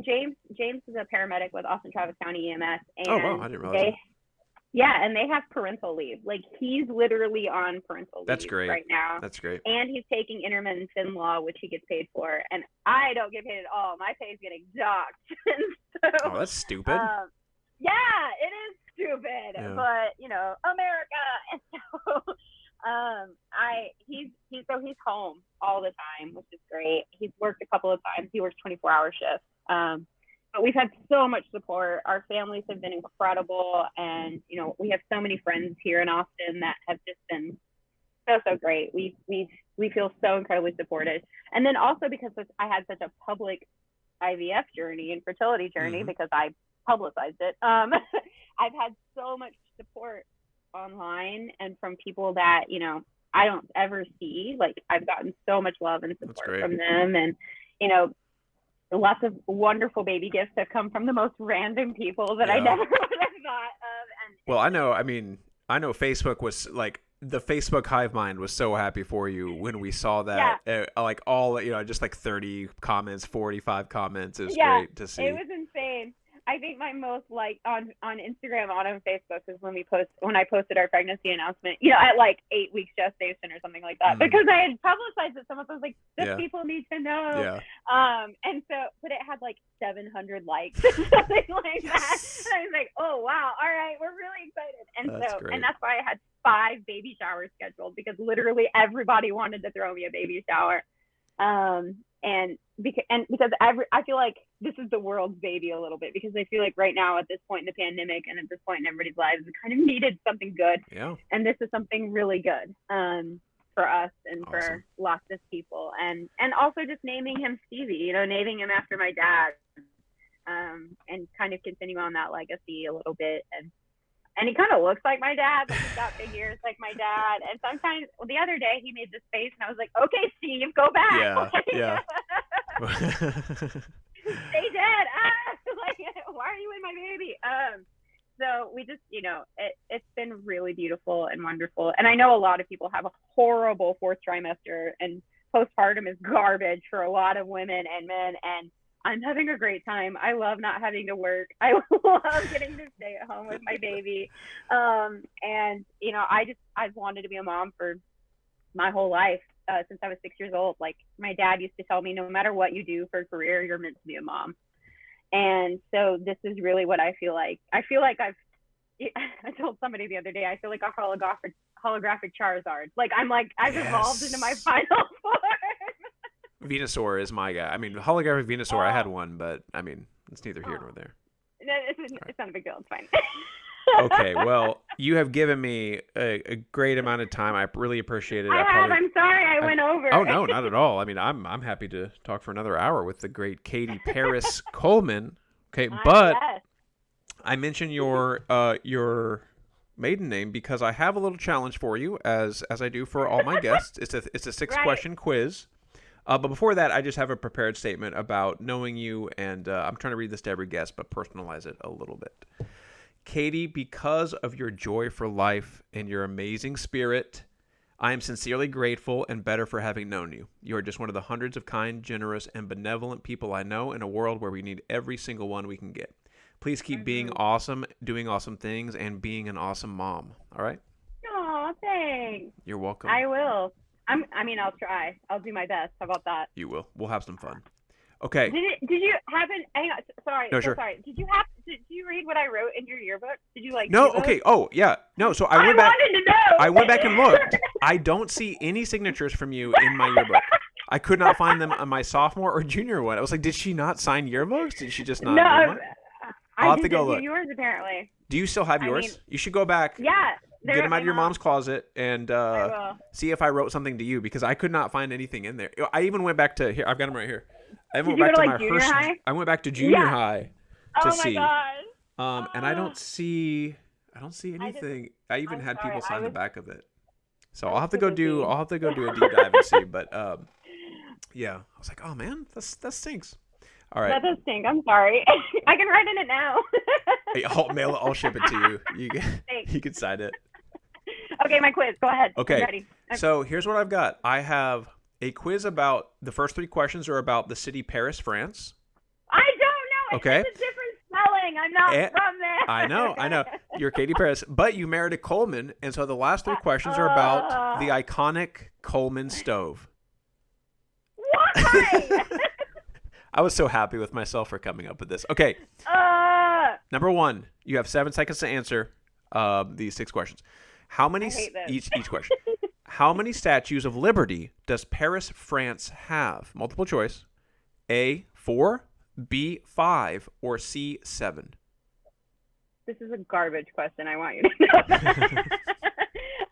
James is a paramedic with Austin Travis County EMS. And oh, wow, I didn't realize that. And they have parental leave. Like, he's literally on parental That's leave great. right now. That's great. And he's taking intermittent FinLaw, which he gets paid for. And I don't get paid at all. My pay is getting docked. Oh, that's stupid. Yeah, it is stupid. Yeah. But, America. And so home all the time, which is great. He's worked a couple of times. He works 24-hour shifts. But we've had so much support. Our families have been incredible. And, we have so many friends here in Austin that have just been so great. We feel so incredibly supported. And then also because I had such a public IVF journey and fertility journey, because I publicized it, I've had so much support online and from people that, I don't ever see. Like, I've gotten so much love and support from them. And, lots of wonderful baby gifts have come from the most random people that I never would have thought of. Well, I know Facebook was like, the Facebook hive mind was so happy for you when we saw that. Like all, just like 30 comments, 45 comments. It was great to see. It was insane. I think my most like on Instagram, on Facebook is when I posted our pregnancy announcement, at like 8 weeks gestation or something like that, because I had publicized it. Someone was like, this people need to know. And so, but it had like 700 likes or something like that. And I was like, oh wow, all right, we're really excited. And that's why I had 5 baby showers scheduled, because literally everybody wanted to throw me a baby shower. Because I feel like this is the world's baby a little bit, because I feel like right now at this point in the pandemic and at this point in everybody's lives, we kind of needed something good. And this is something really good for us and for lots of people. And also just naming him Stevie, naming him after my dad, and kind of continue on that legacy a little bit. And he kind of looks like my dad. Like, he's got big ears like my dad. And sometimes, the other day, he made this face, and I was like, okay, Steve, go back. Stay dead. Like, why are you in my baby? So we just, it's been really beautiful and wonderful. And I know a lot of people have a horrible 4th trimester, and postpartum is garbage for a lot of women and men. And I'm having a great time. I love not having to work. I love getting to stay at home with my baby. And, I've wanted to be a mom for my whole life, since I was 6 years old. Like, my dad used to tell me, no matter what you do for a career, you're meant to be a mom. And so this is really what I feel like. I feel like I told somebody the other day, I feel like a holographic Charizard. Like, I've evolved into my final form. Venusaur is my guy. I mean, holographic Venusaur, I had one, but I mean, it's neither here nor there. No, it's not a big deal. It's fine. Okay, well, you have given me a great amount of time. I really appreciate it. I'm sorry I went over. Oh, no, not at all. I mean, I'm happy to talk for another hour with the great Katie Parris Coleman. Okay, but yes. I mentioned your maiden name because I have a little challenge for you, as I do for all my guests. It's a 6-question quiz. But before that, I just have a prepared statement about knowing you, and I'm trying to read this to every guest, but personalize it a little bit. Katie, because of your joy for life and your amazing spirit, I am sincerely grateful and better for having known you. You are just one of the hundreds of kind, generous, and benevolent people I know in a world where we need every single one we can get. Please keep being awesome, doing awesome things, and being an awesome mom. All right? Oh, thanks. You're welcome. I will. I'll try. I'll do my best. How about that? You will. We'll have some fun. Okay. Did you happen? Hang on. Sorry. No, sure. Sorry. Did you read what I wrote in your yearbook? Did you like? No. Okay. Oh, yeah. No. So I went back. Wanted to know. I went back and looked. I don't see any signatures from you in my yearbook. I could not find them on my sophomore or junior one. I was like, did she not sign yearbooks? Did she just not? No. I'll have to go look. Yours apparently. Do you still have yours? You should go back. Yeah. Get them out of your mom's closet and see if I wrote something to you, because I could not find anything in there. I even went back to here. I've got them right here. I went back to my junior high? I went back to junior high to see. Oh my gosh. And I don't see anything. I even had people sign the back of it. So I'll have to go do a deep dive and see. But yeah, I was like, oh man, that stinks. All right. That does stink. I'm sorry. I can write in it now. Hey, I'll ship it to you. You can sign it. Okay, my quiz. Go ahead. Okay. I'm ready. So here's what I've got. I have a quiz about the first 3 questions are about the city Paris, France. I don't know. Okay. It's a different spelling. I'm not from there. I know. You're Katie Parris, but you married a Coleman, and so the last 3 questions are about the iconic Coleman stove. Why? I was so happy with myself for coming up with this. Okay. Number 1, you have 7 seconds to answer these 6 questions. How many I hate this. each question? How many statues of liberty does Paris, France have? Multiple choice. A, 4, B, 5, or C, 7? This is a garbage question. I want you to know that.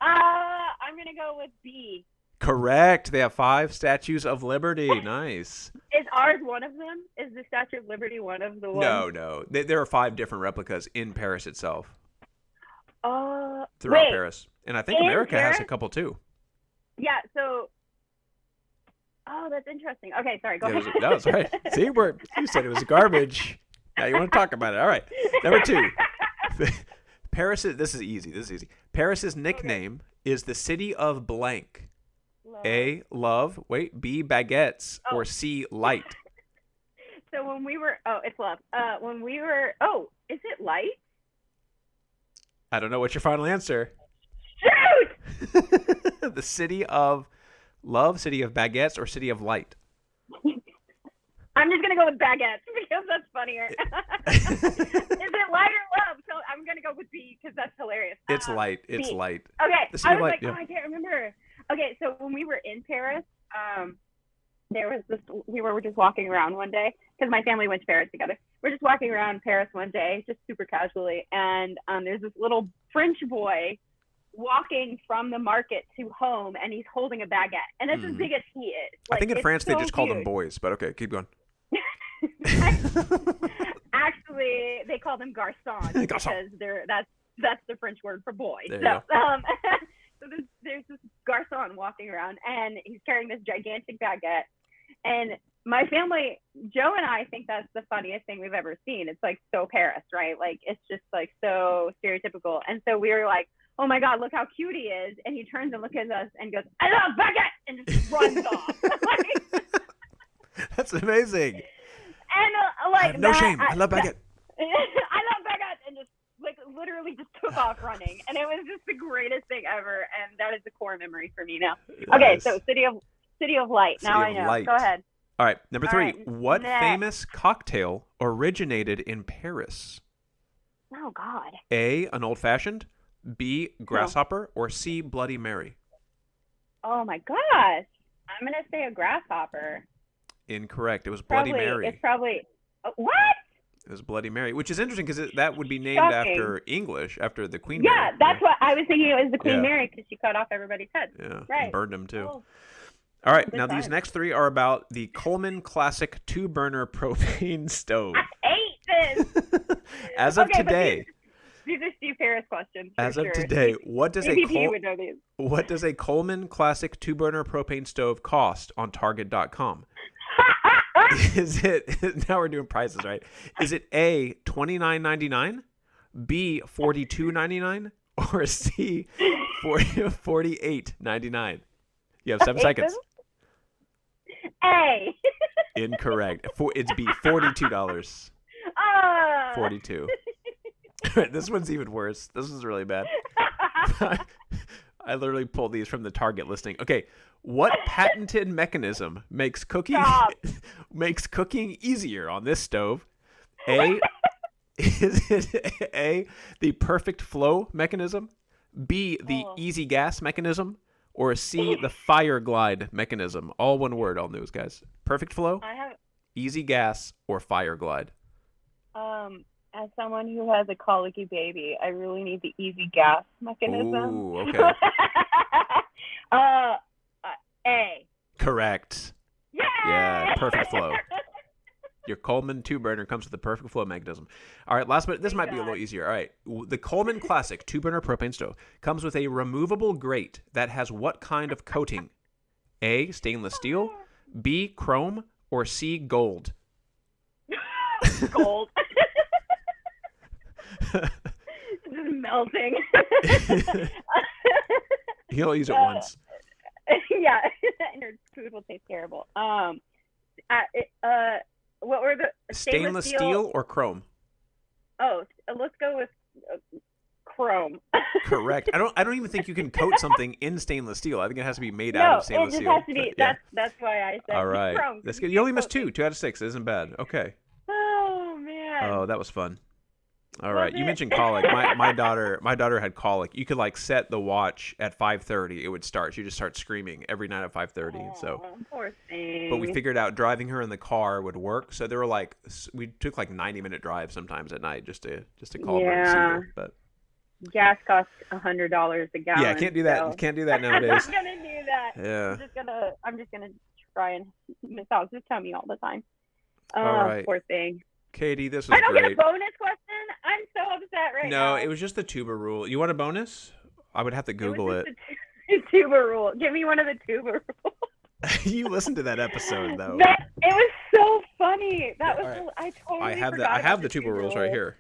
I'm going to go with B. Correct. They have 5 statues of liberty. Nice. Is ours one of them? Is the Statue of Liberty one of the ones? No. There are 5 different replicas in Paris itself. Throughout wait, Paris. And I think America has a couple too. Yeah, so... Oh, that's interesting. Okay, sorry, go ahead. No, it's all right. See, you said it was garbage. Now you want to talk about it. All right. Number 2. Paris, this is easy. Paris's nickname is the city of blank. Love. A, love. Wait, B, baguettes. Or C, light. So when we were... Oh, it's love. When we were... Oh, is it light? I don't know. What's your final answer? Shoot! The city of love, city of baguettes, or city of light? I'm just going to go with baguettes because that's funnier. Is it light or love? So I'm going to go with B because that's hilarious. It's light. It's B. light. Okay. The I city was of light, like, yeah. I can't remember. Okay, so when we were in Paris, there was this, we were just walking around one day because my family went to Paris together. We're just walking around Paris one day, just super casually. And there's this little French boy walking from the market to home, and he's holding a baguette. And that's as big as he is. I think in France so they just call them huge. boys, but okay, keep going. Actually, they call them garçons because that's the French word for boy. There So, you go. so there's this garçon walking around, and he's carrying this gigantic baguette. And my family, Joe and I, think that's the funniest thing we've ever seen. It's like so Paris, right? Like it's just like so stereotypical. And so we were like, oh my God, look how cute he is. And he turns and looks at us and goes, I love baguette, and just runs off. That's amazing. And like no shame. I love baguette. I love baguette, and just like literally just took off running, and it was just the greatest thing ever. And that is the core memory for me now. Nice. Okay, so City of Light. Now I know. Light. Go ahead. All right, number 3. right, What next. famous cocktail originated in Paris? Oh God. A, an old fashioned. B, grasshopper. Or C, Bloody Mary. Oh my gosh. I'm gonna say a grasshopper. Incorrect. It was Bloody Mary. It's probably what? It was Bloody Mary, which is interesting because that would be named Shocking. after English, after the Queen Yeah, Mary. that's what I was thinking. It was the Queen Yeah. Mary because she cut off everybody's head. Yeah, Right. and burned them too. Oh. All right, Good now these times. next 3 are about the Coleman Classic 2-burner propane stove. I hate this. As of Okay, but today, These are Steve Harris questions. For as of sure. today, what does CPP would know these. what does a Coleman Classic 2-burner propane stove cost on Target.com? Is it now we're doing prices, right? Is it A, $29.99, B, $42.99, or C, $48.99? You have 7 seconds. A. Incorrect. It's B, $42. 42. This one's even worse. This is really bad. I literally pulled these from the Target listing. Okay, what patented mechanism makes cooking easier on this stove? A, is it A, the perfect flow mechanism? B, the easy gas mechanism? Or C, the fire glide mechanism? All one word on those, guys. Perfect flow, easy gas, or fire glide? As someone who has a colicky baby, I really need the easy gas mechanism. Ooh, okay. A. Correct. Yay! Yeah, perfect flow. Your Coleman 2-burner comes with the perfect flow mechanism. All right, last but this might be a little easier. All right, the Coleman Classic 2-burner propane stove comes with a removable grate that has what kind of coating? A, stainless steel, B, chrome, or C, gold? Gold. Just melting. You'll use it once. Yeah, and your food will taste terrible. What were the Stainless steel or chrome? Oh, let's go with chrome. Correct. I don't even think you can coat something in stainless steel. I think it has to be made out of stainless it just steel. has to be. Yeah. That's why I said All right. chrome. That's good. You only missed 2. 2 out of 6 isn't bad. Okay. Oh man. Oh, that was fun. All right. You mentioned colic. My daughter had colic. You could like set the watch at 5:30. It would start. She just start screaming every night at 5:30. So poor thing. but we figured out driving her in the car would work. So there were like we took like 90-minute drives sometimes at night just to call her and see her. But gas costs $100 a gallon. Yeah, can't do that. So. You can't do that nowadays. I'm not gonna do that. Yeah. I'm just gonna try and miss out his tummy all the time. All right. Poor thing. Katie, this was great. I don't get a bonus question. I'm so upset right now. No, it was just the tuba rule. You want a bonus? I would have to Google it. The tuba rule. Give me one of the tuba rules. You listened to that episode though. It was so funny. That was. Right. I totally forgot. I have the tuba rules right here.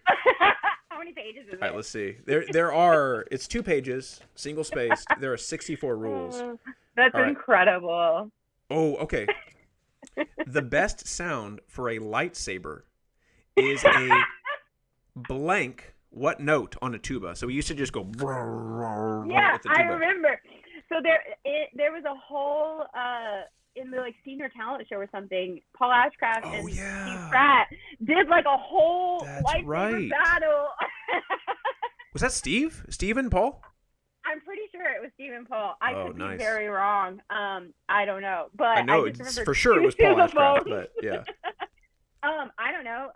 How many pages is it? All right, let's see. There are. It's 2 pages, single spaced. There are 64 rules. That's incredible. Oh, okay. The best sound for a lightsaber is a blank what note on a tuba. So we used to just go with the tuba. I remember. So there was a whole in the like senior talent show or something, Paul Ashcraft and Steve Pratt did like a whole lightsaber battle. Was that Steve? Steve and Paul? I'm pretty sure it was Steve and Paul. I could be very wrong. I don't know, but I know for sure it was Paul Ashcraft, but yeah. I don't know.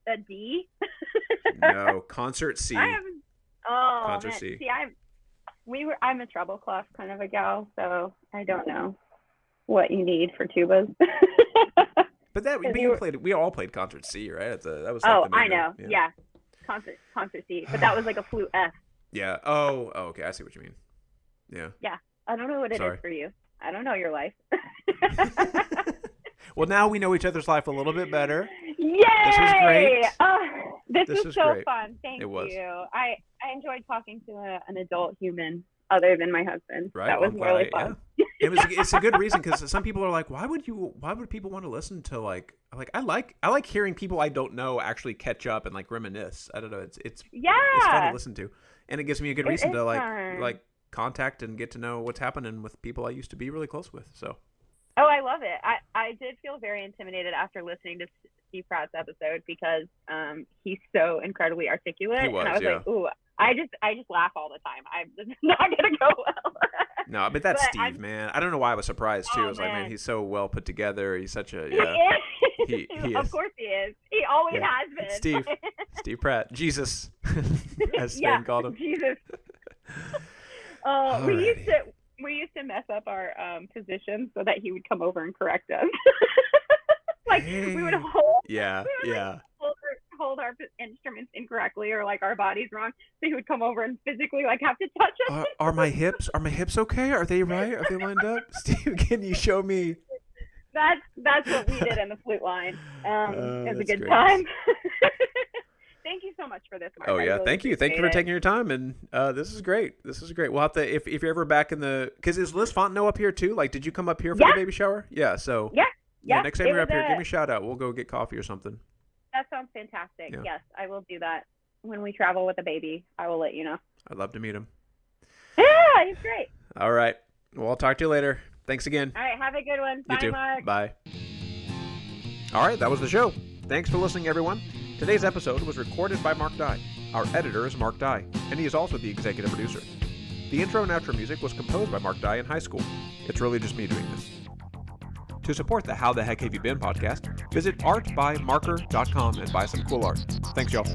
A D. No, concert C. Concert C. See, I'm a treble clef kind of a gal, so I don't know what you need for tubas. But we all played concert C, right? That was. Like I know. Yeah. Concert C, but that was like a flute F. Yeah. Oh, okay. I see what you mean. Yeah. Yeah. I don't know what it is for you. I don't know your life. Well, now we know each other's life a little bit better. Yay! This was great. This was so fun. Thank you. I enjoyed talking to an adult human other than my husband. Right. That was really fun. Yeah. It's a good reason because some people are like, why would people want to listen to like I like hearing people I don't know actually catch up and like reminisce. I don't know. It's fun to listen to, and it gives me a good reason to like contact and get to know what's happening with people I used to be really close with. So. Oh, I love it. I did feel very intimidated after listening to Steve Pratt's episode because he's so incredibly articulate. He was, and I was like, ooh, I just laugh all the time. This is not gonna go well. No, but that's Steve, man. I don't know why I was surprised too. I was like, man, he's so well put together. He's such a He is. Of course he is. He always has been. Steve Pratt, Jesus, as Stan called him. Jesus. We used to mess up our positions so that he would come over and correct us. We would hold our instruments incorrectly or like our bodies wrong, so he would come over and physically like have to touch us. Are my hips okay? Are they right? Are they lined up? Steve, can you show me? That's what we did in the flute line. It was a good time. Thank you so much for this, Mark. Oh yeah, thank you for taking your time, and this is great. We'll have to if you're ever back in the because is Liz Fontenot up here too? Like, did you come up here for the baby shower? Yeah. So yeah. Next time you're up here, give me a shout out. We'll go get coffee or something. That sounds fantastic. Yeah. Yes, I will do that when we travel with a baby. I will let you know. I'd love to meet him. Yeah, he's great. All right. Well, I'll talk to you later. Thanks again. All right. Have a good one. Bye, you too. Mark. Bye. All right. That was the show. Thanks for listening, everyone. Today's episode was recorded by Mark Dye. Our editor is Mark Dye, and he is also the executive producer. The intro and outro music was composed by Mark Dye in high school. It's really just me doing this. To support the How the Heck Have You Been podcast, visit artbymarker.com and buy some cool art. Thanks, y'all.